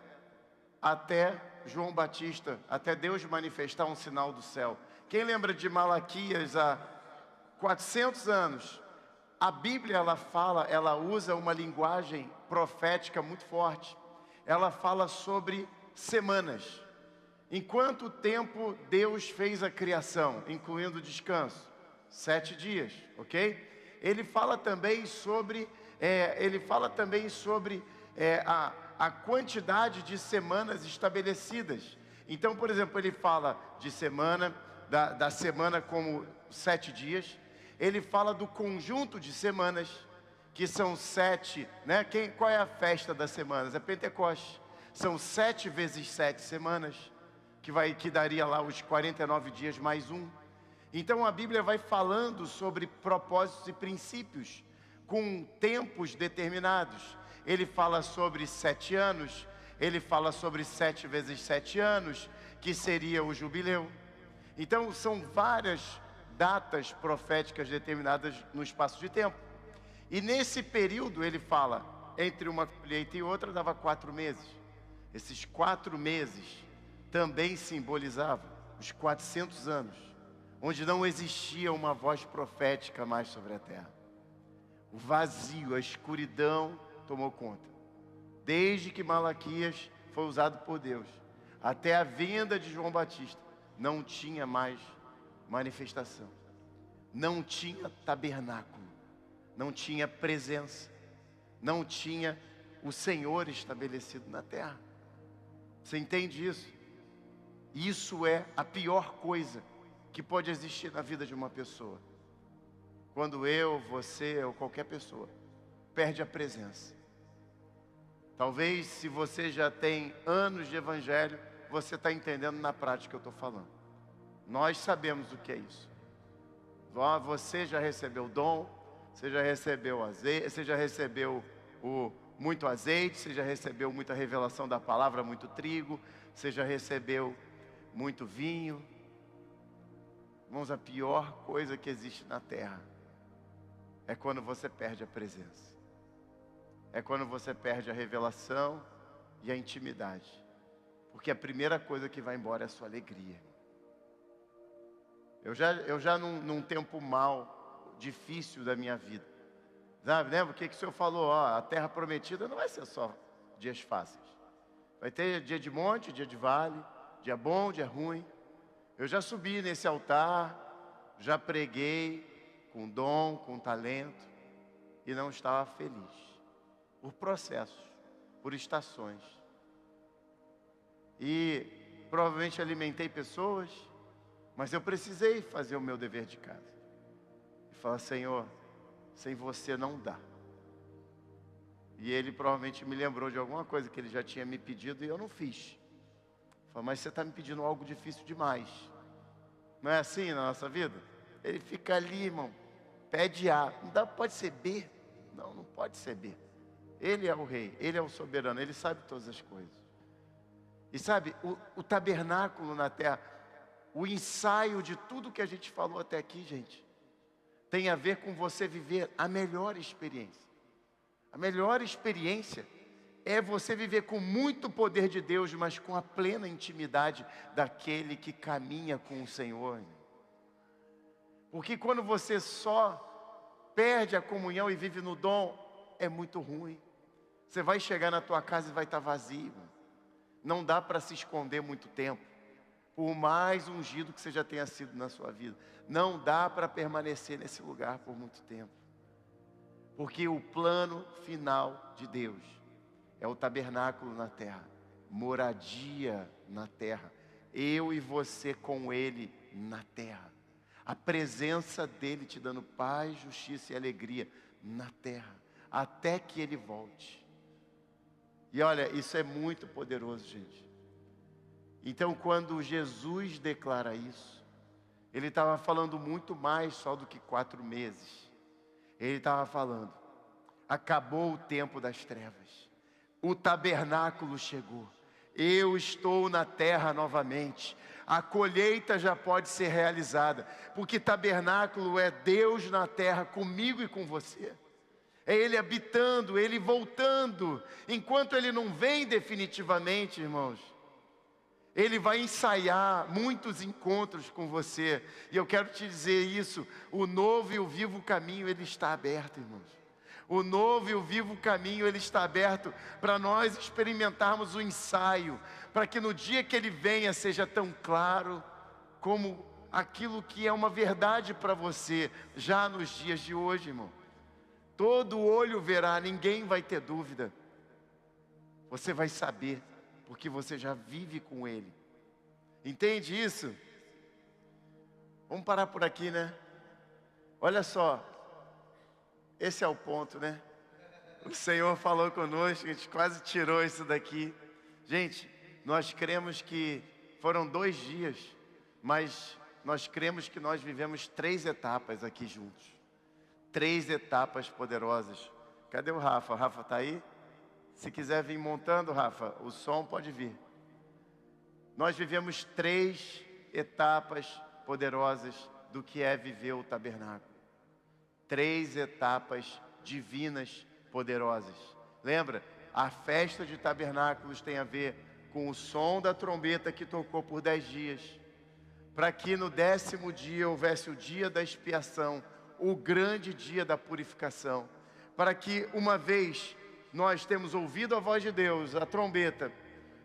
até João Batista, até Deus manifestar um sinal do céu? Quem lembra de Malaquias há 400 anos? A Bíblia, ela usa uma linguagem profética muito forte. Ela fala sobre semanas. Em quanto tempo Deus fez a criação, incluindo o descanso? 7 dias, ok? Ele fala também sobre, a quantidade de semanas estabelecidas. Então, por exemplo, ele fala de semana, da semana como 7 dias. Ele fala do conjunto de semanas, que são 7, né? Qual é a festa das semanas? É Pentecostes. São 7 vezes 7 semanas, que daria lá os 49 dias mais um. Então a Bíblia vai falando sobre propósitos e princípios, com tempos determinados. Ele fala sobre 7 anos, ele fala sobre 7 vezes 7 anos, que seria o jubileu. Então são várias datas proféticas determinadas no espaço de tempo. E nesse período ele fala, entre uma colheita e outra dava 4 meses. Esses 4 meses também simbolizavam os 400 anos, onde não existia uma voz profética mais sobre a terra. O vazio, a escuridão tomou conta. Desde que Malaquias foi usado por Deus, até a vinda de João Batista, não tinha mais manifestação. Não tinha tabernáculo, não tinha presença, não tinha o Senhor estabelecido na terra. Você entende isso? Isso é a pior coisa que pode existir na vida de uma pessoa. Quando eu, você ou qualquer pessoa perde a presença. Talvez se você já tem anos de evangelho, você está entendendo na prática que eu estou falando. Nós sabemos o que é isso. Você já recebeu o dom, você já recebeu azeite, você já recebeu muito azeite, você já recebeu muita revelação da palavra, muito trigo, você já recebeu muito vinho. Irmãos, a pior coisa que existe na terra é quando você perde a presença. É quando você perde a revelação e a intimidade. Porque a primeira coisa que vai embora é a sua alegria. Eu já num tempo mal, difícil da minha vida. Sabe, lembra o que o Senhor falou? A terra prometida não vai ser só dias fáceis. Vai ter dia de monte, dia de vale, dia bom, dia ruim. Eu já subi nesse altar, já preguei com dom, com talento, e não estava feliz. Por processos, por estações. E provavelmente alimentei pessoas, mas eu precisei fazer o meu dever de casa. E falar, Senhor, sem você não dá. E ele provavelmente me lembrou de alguma coisa que ele já tinha me pedido e eu não fiz. Falei, mas você está me pedindo algo difícil demais. Não é assim na nossa vida? Ele fica ali, irmão, pede A. Não dá, pode ser B? Não, não pode ser B. Ele é o rei, ele é o soberano, ele sabe todas as coisas. E sabe, o tabernáculo na terra, o ensaio de tudo que a gente falou até aqui, gente, tem a ver com você viver a melhor experiência. A melhor experiência é você viver com muito poder de Deus, mas com a plena intimidade daquele que caminha com o Senhor. Porque quando você só perde a comunhão e vive no dom, é muito ruim. Você vai chegar na tua casa e vai estar vazio. Não dá para se esconder muito tempo. Por mais ungido que você já tenha sido na sua vida, não dá para permanecer nesse lugar por muito tempo. Porque o plano final de Deus é o tabernáculo na terra, moradia na terra, eu e você com Ele na terra, a presença dEle te dando paz, justiça e alegria na terra, até que Ele volte. E olha, isso é muito poderoso, gente. Então, quando Jesus declara isso, Ele estava falando muito mais só do que 4 meses. Ele estava falando, acabou o tempo das trevas, o tabernáculo chegou, eu estou na terra novamente, a colheita já pode ser realizada, porque tabernáculo é Deus na terra comigo e com você. É Ele habitando, Ele voltando. Enquanto Ele não vem definitivamente, irmãos, Ele vai ensaiar muitos encontros com você. E eu quero te dizer isso, o novo e o vivo caminho, ele está aberto, irmãos. O novo e o vivo caminho, ele está aberto para nós experimentarmos o ensaio, para que no dia que Ele venha seja tão claro como aquilo que é uma verdade para você, já nos dias de hoje, irmão. Todo olho verá, ninguém vai ter dúvida. Você vai saber, porque você já vive com Ele. Entende isso? Vamos parar por aqui, né? Olha só, esse é o ponto, né? O Senhor falou conosco, a gente quase tirou isso daqui. Gente, nós cremos que foram 2 dias, mas nós cremos que nós vivemos 3 etapas aqui juntos. 3 etapas poderosas. Cadê o Rafa? O Rafa está aí? Se quiser vir montando, Rafa, o som pode vir. Nós vivemos 3 etapas poderosas do que é viver o tabernáculo. 3 etapas divinas poderosas. Lembra? A festa de tabernáculos tem a ver com o som da trombeta que tocou por 10 dias. para que no 10º dia houvesse o dia da expiação, o grande dia da purificação, para que uma vez nós temos ouvido a voz de Deus, a trombeta,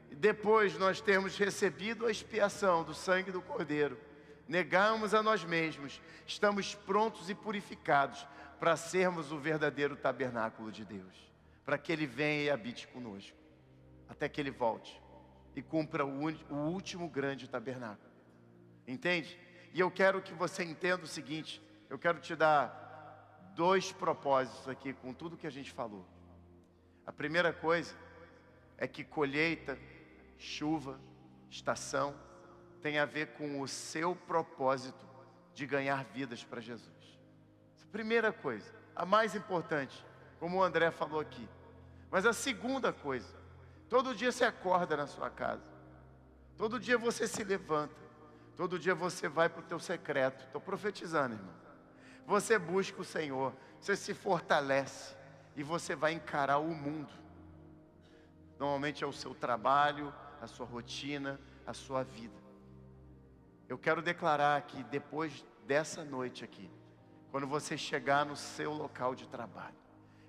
e depois nós temos recebido a expiação do sangue do Cordeiro, negarmos a nós mesmos, estamos prontos e purificados para sermos o verdadeiro tabernáculo de Deus, para que Ele venha e habite conosco, até que Ele volte e cumpra o último grande tabernáculo. Entende? E eu quero que você entenda o seguinte, eu quero te dar 2 propósitos aqui com tudo que a gente falou. A primeira coisa é que colheita, chuva, estação, tem a ver com o seu propósito de ganhar vidas para Jesus. Essa primeira coisa, a mais importante, como o André falou aqui. Mas a segunda coisa, todo dia você acorda na sua casa, todo dia você se levanta, todo dia você vai para o teu secreto. Estou profetizando, irmão. Você busca o Senhor, você se fortalece e você vai encarar o mundo. Normalmente é o seu trabalho, a sua rotina, a sua vida. Eu quero declarar que depois dessa noite aqui, quando você chegar no seu local de trabalho,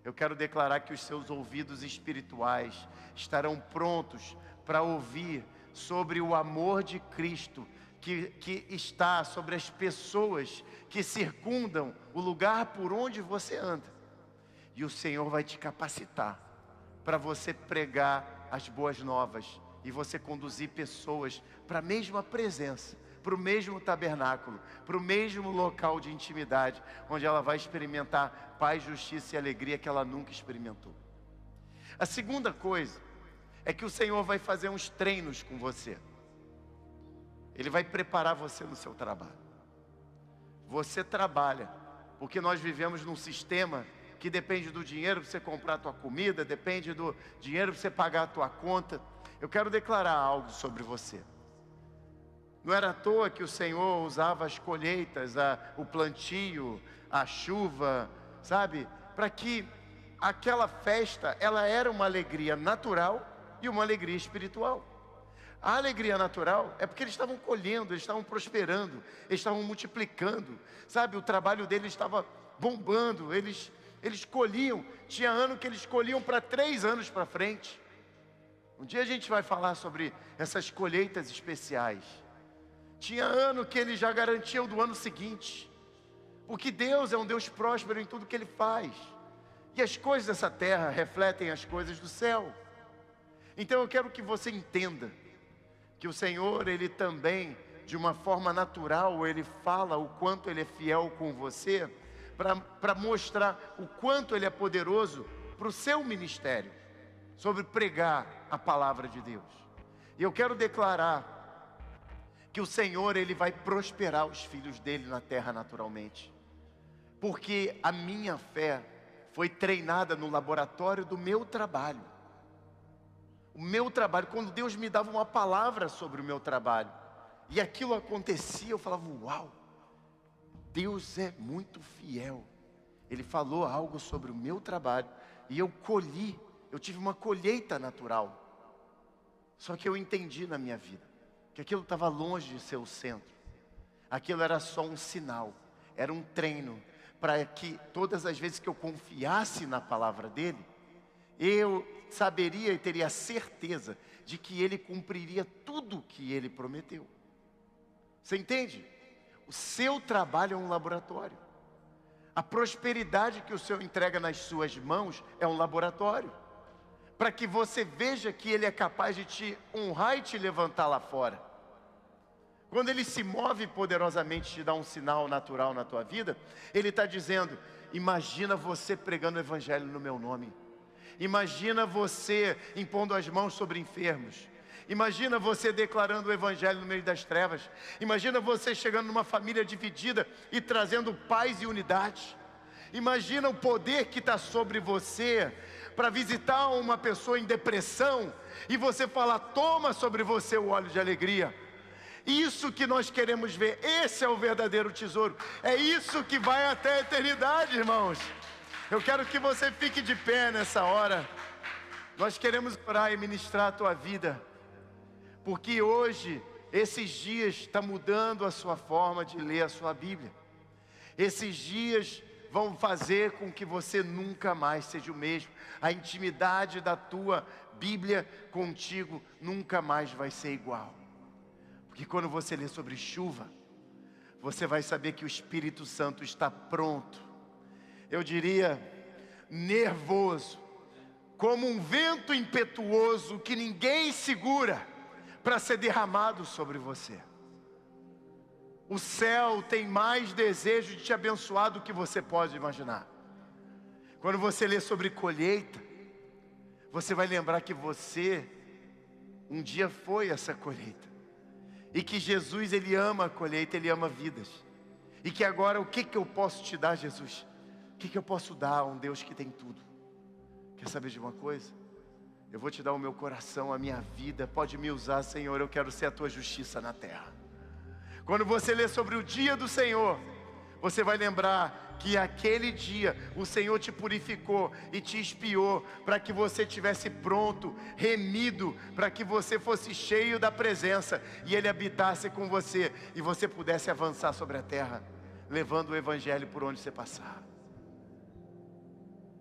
eu quero declarar que os seus ouvidos espirituais estarão prontos para ouvir sobre o amor de Cristo que está sobre as pessoas que circundam o lugar por onde você anda. E o Senhor vai te capacitar para você pregar as boas novas e você conduzir pessoas para a mesma presença, para o mesmo tabernáculo, para o mesmo local de intimidade, onde ela vai experimentar paz, justiça e alegria que ela nunca experimentou. A segunda coisa é que o Senhor vai fazer uns treinos com você. Ele vai preparar você no seu trabalho. Você trabalha, porque nós vivemos num sistema que depende do dinheiro para você comprar a tua comida, depende do dinheiro para você pagar a tua conta. Eu quero declarar algo sobre você. Não era à toa que o Senhor usava as colheitas, o plantio, a chuva, sabe? Para que aquela festa, ela era uma alegria natural e uma alegria espiritual. A alegria natural é porque eles estavam colhendo, eles estavam prosperando, eles estavam multiplicando, sabe? O trabalho deles estava bombando, eles colhiam, tinha ano que eles colhiam para 3 anos para frente. Um dia a gente vai falar sobre essas colheitas especiais. Tinha ano que eles já garantiam do ano seguinte, porque Deus é um Deus próspero em tudo que Ele faz, e as coisas dessa terra refletem as coisas do céu. Então eu quero que você entenda que o Senhor, Ele também, de uma forma natural, Ele fala o quanto Ele é fiel com você, para mostrar o quanto Ele é poderoso para o seu ministério, sobre pregar a palavra de Deus. E eu quero declarar que o Senhor, Ele vai prosperar os filhos dEle na terra naturalmente, porque a minha fé foi treinada no laboratório do meu trabalho. O meu trabalho, quando Deus me dava uma palavra sobre o meu trabalho, e aquilo acontecia, eu falava, uau, Deus é muito fiel. Ele falou algo sobre o meu trabalho, e eu colhi, eu tive uma colheita natural. Só que eu entendi na minha vida, que aquilo estava longe de ser o centro. Aquilo era só um sinal, era um treino, para que todas as vezes que eu confiasse na palavra dEle, eu saberia e teria certeza de que Ele cumpriria tudo o que Ele prometeu. Você entende? O seu trabalho é um laboratório. A prosperidade que o Senhor entrega nas suas mãos é um laboratório, para que você veja que Ele é capaz de te honrar e te levantar lá fora. Quando Ele se move poderosamente, te dá um sinal natural na tua vida, Ele está dizendo, imagina você pregando o Evangelho no meu nome. Imagina você impondo as mãos sobre enfermos. Imagina você declarando o Evangelho no meio das trevas. Imagina você chegando numa família dividida e trazendo paz e unidade. Imagina o poder que está sobre você para visitar uma pessoa em depressão e você falar, toma sobre você o óleo de alegria. Isso que nós queremos ver, esse é o verdadeiro tesouro. É isso que vai até a eternidade, irmãos. Eu quero que você fique de pé nessa hora. Nós queremos orar e ministrar a tua vida, porque hoje esses dias está mudando a sua forma de ler a sua Bíblia. Esses dias vão fazer com que você nunca mais seja o mesmo. A intimidade da tua Bíblia contigo nunca mais vai ser igual. Porque quando você lê sobre chuva, você vai saber que o Espírito Santo está pronto. Eu diria, nervoso, como um vento impetuoso que ninguém segura, para ser derramado sobre você. O céu tem mais desejo de te abençoar do que você pode imaginar. Quando você lê sobre colheita, você vai lembrar que você um dia foi essa colheita. E que Jesus, Ele ama a colheita, Ele ama vidas. E que agora, o que eu posso te dar, Jesus? O que eu posso dar a um Deus que tem tudo? Quer saber de uma coisa? Eu vou te dar o meu coração, a minha vida. Pode me usar, Senhor, eu quero ser a tua justiça na terra. Quando você lê sobre o dia do Senhor, você vai lembrar que aquele dia o Senhor te purificou e te expiou para que você estivesse pronto, remido, para que você fosse cheio da presença e Ele habitasse com você e você pudesse avançar sobre a terra, levando o Evangelho por onde você passar.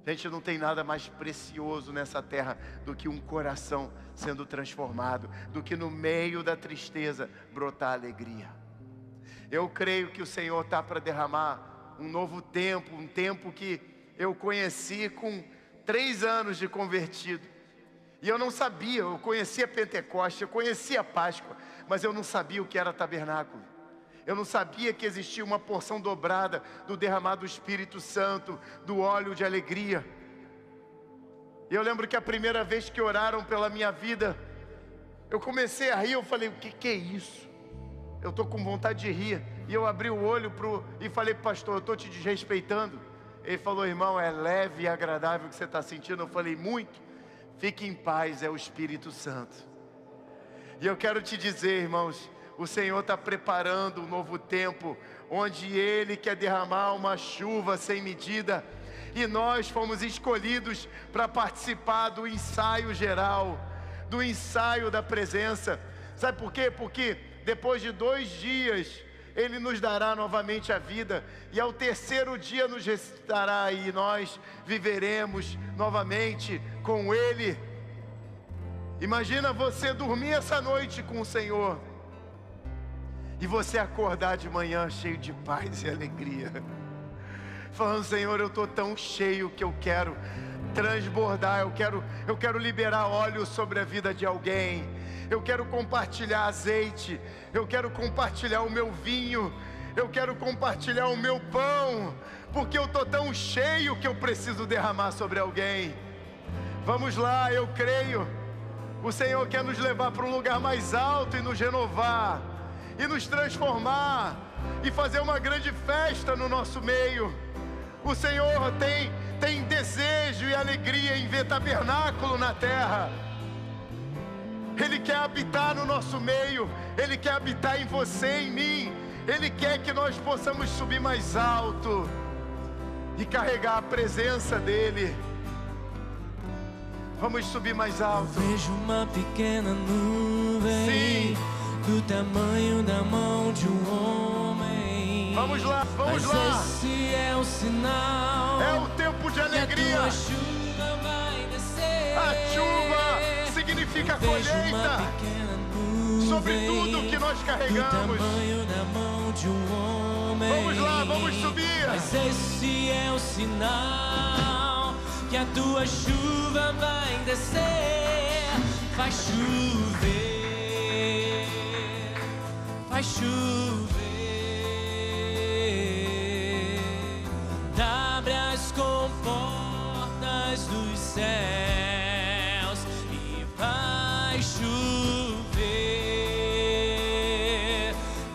Gente, não tem nada mais precioso nessa terra do que um coração sendo transformado, do que no meio da tristeza brotar alegria. Eu creio que o Senhor está para derramar um novo tempo, um tempo que eu conheci com 3 anos de convertido. E eu não sabia, eu conhecia Pentecostes, eu conhecia Páscoa, mas eu não sabia o que era tabernáculo. Eu não sabia que existia uma porção dobrada do derramado do Espírito Santo, do óleo de alegria. E eu lembro que a primeira vez que oraram pela minha vida, eu comecei a rir, eu falei, o que é isso? Eu estou com vontade de rir. E eu abri o olho e falei, pastor, eu estou te desrespeitando. Ele falou, irmão, é leve e agradável o que você está sentindo. Eu falei, muito. Fique em paz, é o Espírito Santo. E eu quero te dizer, irmãos, o Senhor está preparando um novo tempo, onde Ele quer derramar uma chuva sem medida. E nós fomos escolhidos para participar do ensaio geral, do ensaio da presença. Sabe por quê? Porque depois de 2 dias, Ele nos dará novamente a vida. E ao 3º dia nos restará e nós viveremos novamente com Ele. Imagina você dormir essa noite com o Senhor e você acordar de manhã cheio de paz e alegria, falando, Senhor, eu estou tão cheio que eu quero transbordar, eu quero liberar óleo sobre a vida de alguém, eu quero compartilhar azeite, eu quero compartilhar o meu vinho, eu quero compartilhar o meu pão, porque eu estou tão cheio que eu preciso derramar sobre alguém. Vamos lá, eu creio, o Senhor quer nos levar para um lugar mais alto e nos renovar, e nos transformar, e fazer uma grande festa no nosso meio. O Senhor tem desejo e alegria em ver tabernáculo na terra. Ele quer habitar no nosso meio, Ele quer habitar em você, em mim. Ele quer que nós possamos subir mais alto e carregar a presença dEle. Vamos subir mais alto. Eu vejo uma pequena nuvem. Sim. Do tamanho da mão de um homem. Vamos lá, vamos Mas lá. esse é o sinal. É o tempo de alegria. Que a tua chuva vai descer. A chuva significa colheita sobre tudo que nós carregamos. Do tamanho da mão de um homem. Vamos lá, vamos subir. Mas esse é o sinal que a tua chuva vai descer. Vai chover. Vai chover, abre as comportas dos céus e vai chover,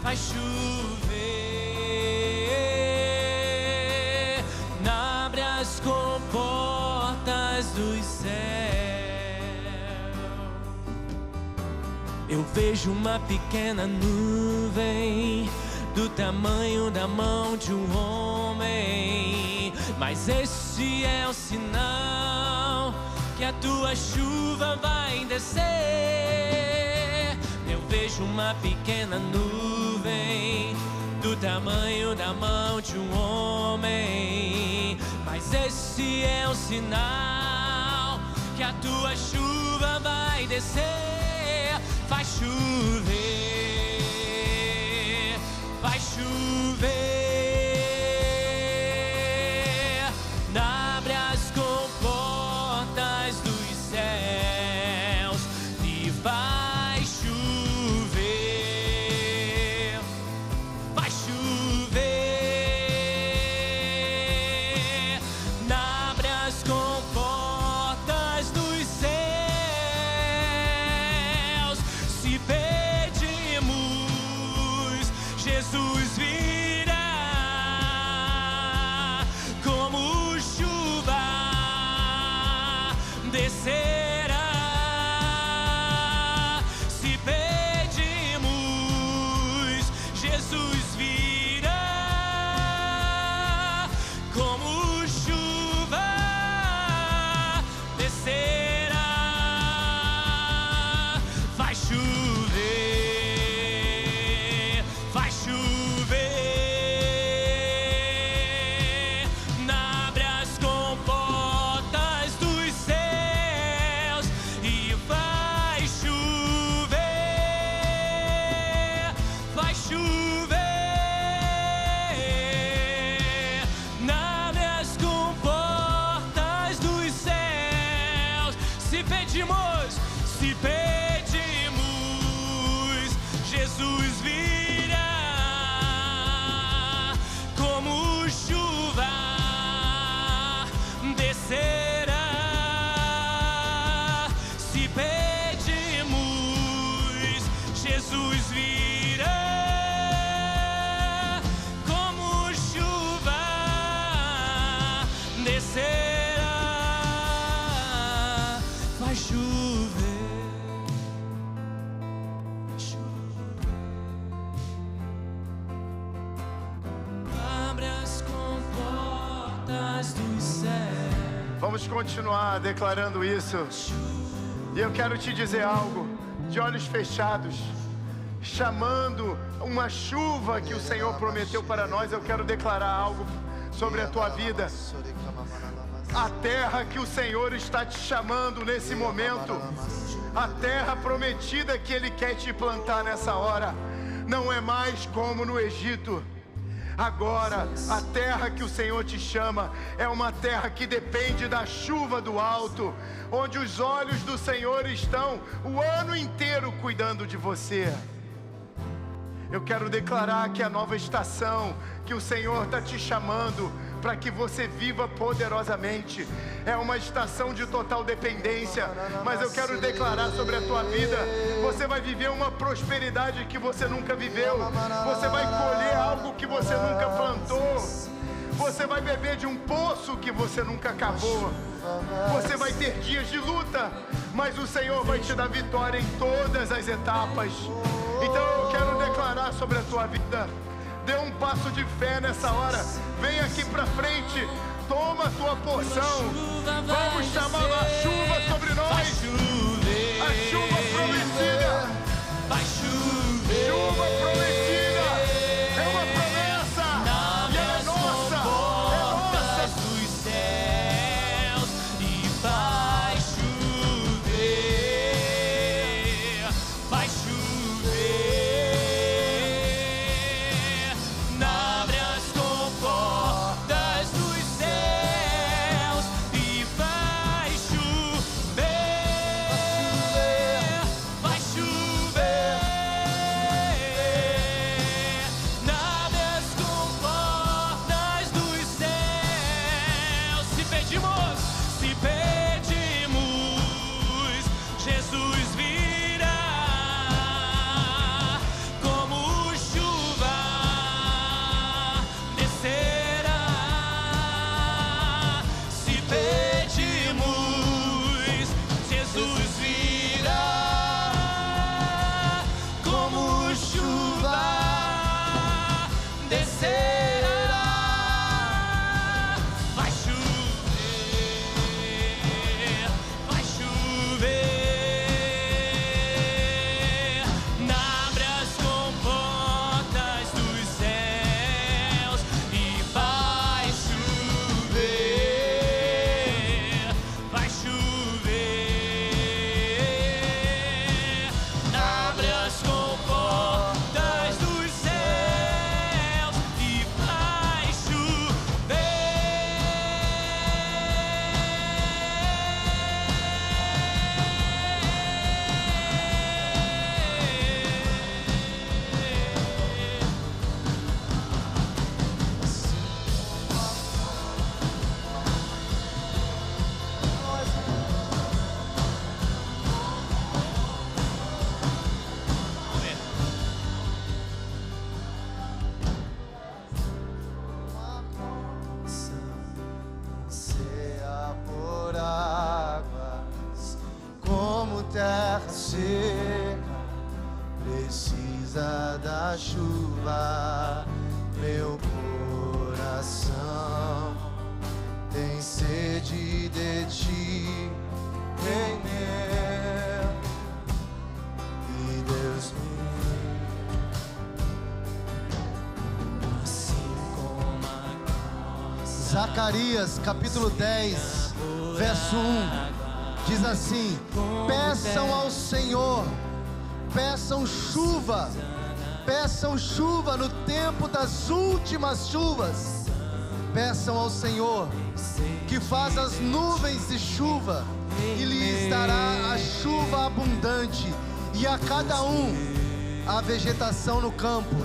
vai chover, abre as comportas dos céus. Eu vejo uma pequena nuvem do tamanho da mão de um homem, mas esse é o sinal que a tua chuva vai descer. Eu vejo uma pequena nuvem do tamanho da mão de um homem, mas esse é um sinal que a tua chuva vai descer. Vai chover, vai chover. Abre as comportas dos céus e vai chover, vai chover. Abre as comportas dos céus. Se pedimos, Jesus virá como chuva, descerá. Se pedimos, Jesus virá como chuva, descerá. Vai chover, vai chover. Abre as comportas dos céus e vai chover, vai chover. Abre as comportas dos céus. Se pedimos, Jesus virá como chuva, descerá. Se pedimos, Jesus virá como chuva, descerá. Vai chover, vai chover. Abre as comportas dos céus. Vamos continuar declarando isso. E eu quero te dizer algo, de olhos fechados, chamando uma chuva que o Senhor prometeu para nós. Eu quero declarar algo sobre a tua vida. A terra que o Senhor está te chamando nesse momento, a terra prometida que Ele quer te plantar nessa hora, não é mais como no Egito. Agora, a terra que o Senhor te chama é uma terra que depende da chuva do alto, onde os olhos do Senhor estão o ano inteiro cuidando de você. Eu quero declarar que a nova estação que o Senhor está te chamando para que você viva poderosamente é uma estação de total dependência. Mas eu quero declarar sobre a tua vida: você vai viver uma prosperidade que você nunca viveu. Você vai colher algo que você nunca plantou. Você vai beber de um poço que você nunca cavou. Você vai ter dias de luta, mas o Senhor vai te dar vitória em todas as etapas. Então eu quero declarar sobre a tua vida: dê um passo de fé nessa hora. Vem aqui pra frente, toma a tua porção. Vamos chamar a chuva sobre nós. A chuva prometida. Vai chover. Chuva prometida. É uma promessa. E ela é nossa. É nossa. Dos céus e vai chover. Vai chover. Abre as comportas dos céus e vai chover. Vai chover. Abre as comportas dos céus. Se pedimos, Jesus virá como chuva, descerá. Se pedimos, Jesus virá como chuva, descerá. Vai chover, seca, precisa da chuva. Meu coração tem sede de ti, em meu. E Deus me Zacarias capítulo 10, verso 1, diz assim: peçam ao Senhor, peçam chuva no tempo das últimas chuvas. Peçam ao Senhor, que faz as nuvens de chuva, e lhes dará a chuva abundante, e a cada um a vegetação no campo.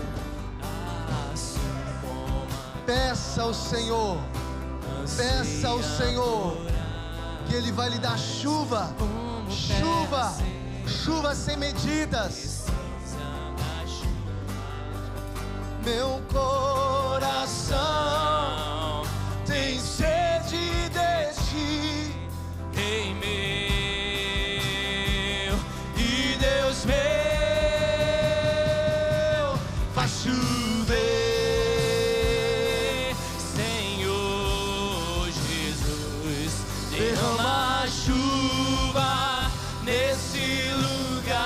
Peça ao Senhor, que Ele vai lhe dar chuva, chuva sem medidas. Meu coração tem sede de ti, Ei meu e Deus meu, faz chover, Senhor Jesus, derrama chuva nesse lugar,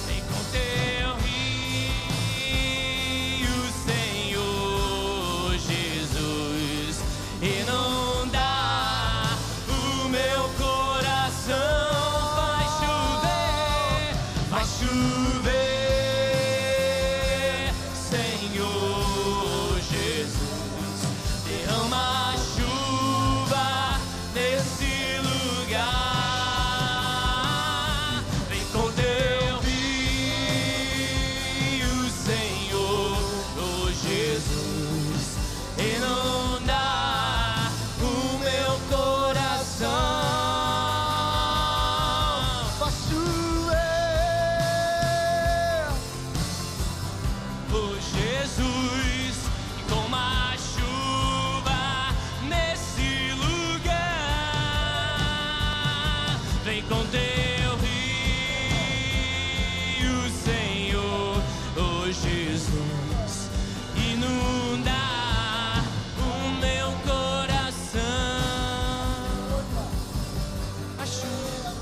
vem com teu rio, Senhor Jesus, inunda o meu coração, faz chover, Senhor Jesus, derrama chuva nesse lugar, vem com teu rio, Senhor, oh Jesus, inunda o meu coração. faz chover. Oh Jesus, toma chuva nesse lugar, vem com teu rio, Senhor, oh Jesus, inunda o meu coração. A chuva,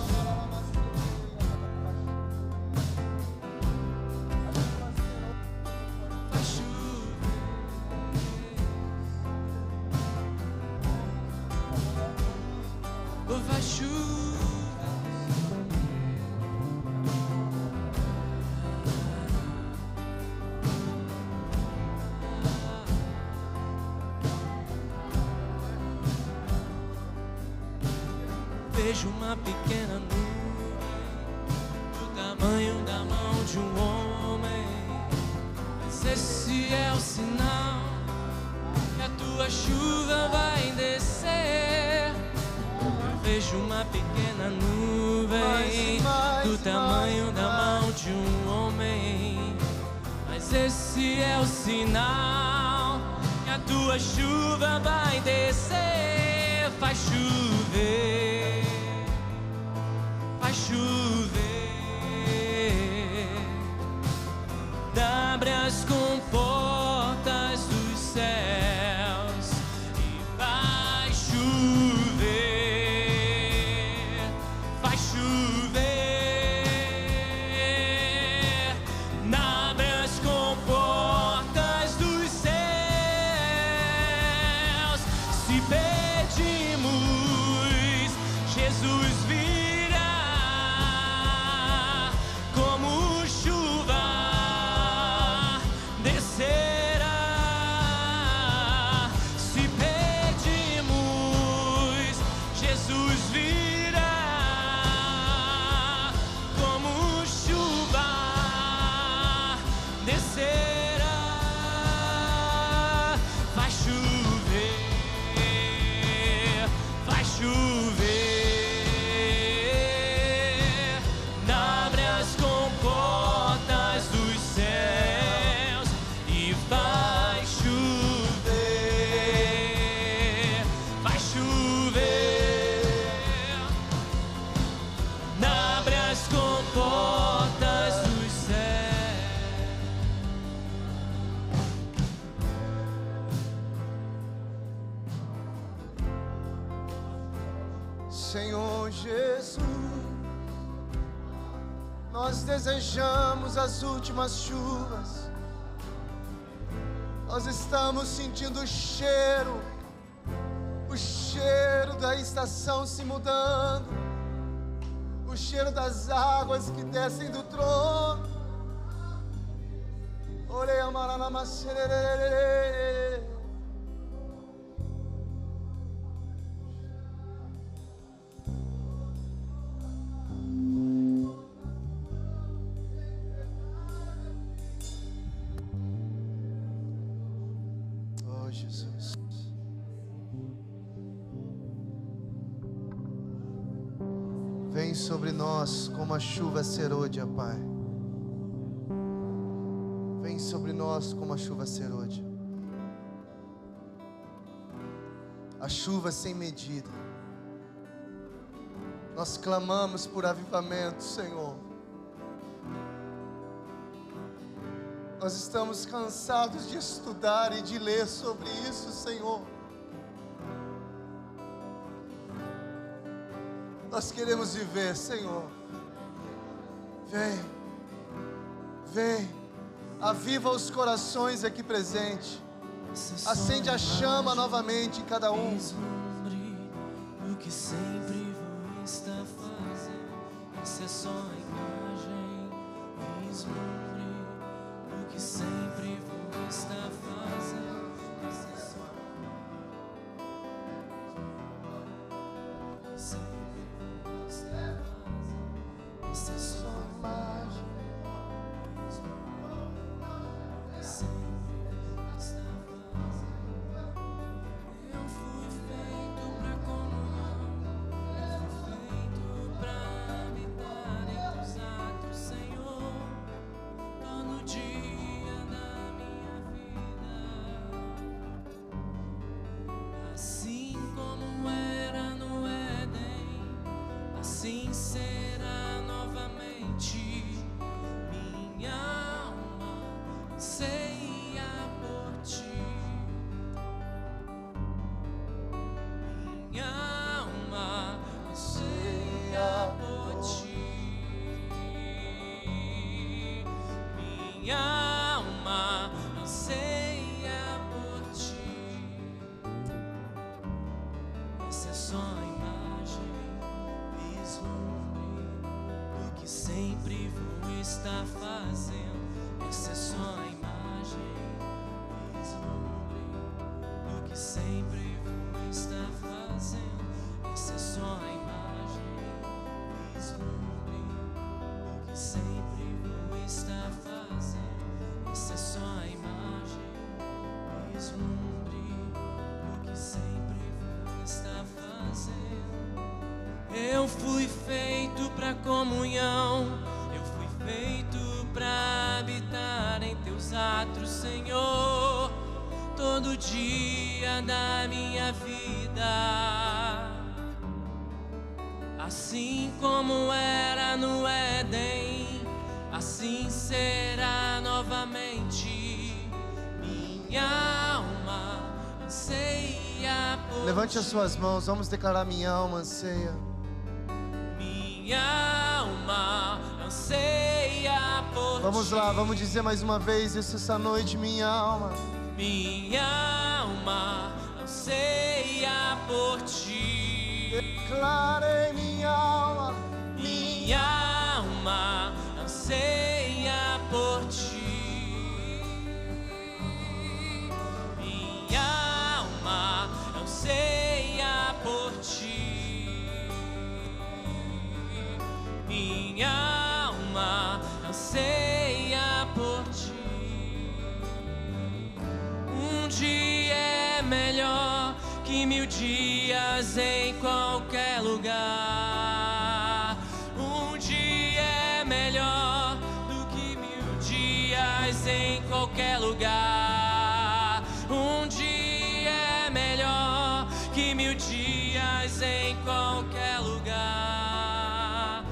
a chuva, oh, vai chuva. Vejo uma pequena nuvem do tamanho da mão de um homem, mas esse é o sinal que a tua chuva vai descer. Eu vejo uma pequena nuvem do tamanho da mão de um homem, mas esse é o sinal que a tua chuva vai descer. Faz chover, faz chover, abre as comportas dos céus e vai chover, faz chover, abre as comportas dos céus. Se pedimos, Jesus virá, como chuva descerá. Se pedimos, Jesus virá, como chuva descerá. Vai chover, vai chover, Senhor Jesus, nós desejamos as últimas chuvas. Nós estamos sentindo o cheiro da estação se mudando, o cheiro das águas que descem do trono. Orei amarana sererê. Oh, Jesus. Vem sobre nós como a chuva serôdia, Pai. Vem sobre nós como a chuva serôdia. A chuva sem medida. Nós clamamos por avivamento, Senhor. Nós estamos cansados de estudar e de ler sobre isso, Senhor. Nós queremos viver, Senhor. Vem, vem, aviva os corações aqui presentes. Acende a chama novamente em cada um. O que sempre vou estar fazendo, essa é só a imagem. Vislumbre o que sempre vou estar fazendo, essa é só sempre vou estar fazendo, essa é só a imagem. Sempre vou estar fazendo. Eu fui feito pra comunhão, eu fui feito pra habitar em teus atos, Senhor, todo dia da minha vida. Assim como era no Éden, assim será novamente. Minha alma anseia por ti. Minha alma anseia por ti. Minha alma anseia por ti. Essa é só a imagem, vislumbre do que sempre vou estar fazendo. Essa é só a imagem, vislumbre do que sempre vou estar fazendo. Essa é só a imagem, vislumbre do que sempre vou estar fazendo. Essa é só a imagem, vislumbre do que sempre vou estar fazendo. Eu fui feito pra comunhão, eu fui feito pra habitar em teus atos, Senhor, todo dia da minha vida. Assim como era no Éden, assim será novamente. Minha alma anseia por Levante as ti. suas mãos, vamos declarar: minha alma anseia. Minha alma anseia por ti. Vamos lá, vamos dizer mais uma vez isso essa noite: minha alma. Minha alma anseia por ti. Declarei: minha alma. Minha alma anseia por ti. Minha alma anseia por ti. Minha alma anseia por ti. Um dia é melhor que 1000 dias em qualquer lugar. Um dia é melhor do que 1000 dias em qualquer lugar. Um dia é melhor que 1000 dias em qualquer lugar.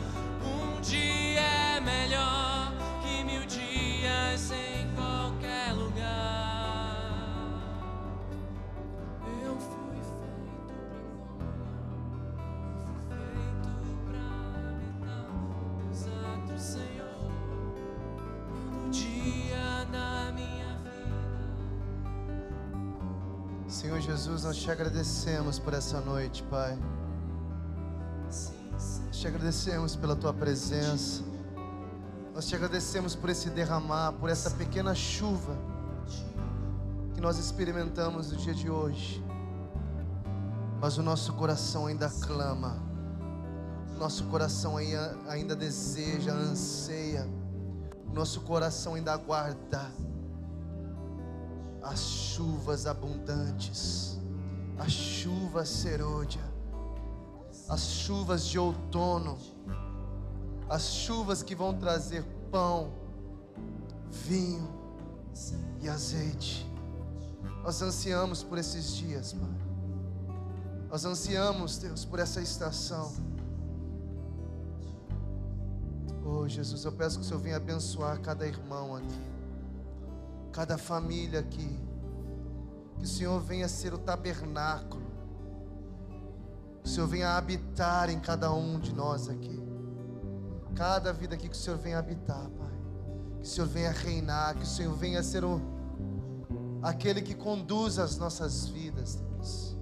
Um dia é melhor que 1000 dias em qualquer lugar. Eu fui feito pra comunhão, Senhor Jesus, nós te agradecemos por essa noite, Pai. Nós te agradecemos pela Tua presença. Nós te agradecemos por esse derramar, por essa pequena chuva que nós experimentamos no dia de hoje. Mas o nosso coração ainda clama, o nosso coração ainda deseja, anseia, o nosso coração ainda aguarda as chuvas abundantes, a chuva serôdia, as chuvas de outono, as chuvas que vão trazer pão, vinho e azeite. Nós ansiamos por esses dias, Pai. Nós ansiamos, Deus, por essa estação. Oh, Jesus, eu peço que o Senhor venha abençoar cada irmão aqui, cada família aqui. Que o Senhor venha ser o tabernáculo, que o Senhor venha habitar em cada um de nós aqui. Cada vida aqui que o Senhor venha habitar, Pai. Que o Senhor venha reinar, que o Senhor venha ser aquele que conduz as nossas vidas, Deus.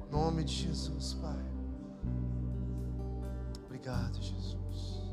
Em nome de Jesus, Pai. Obrigado, Jesus.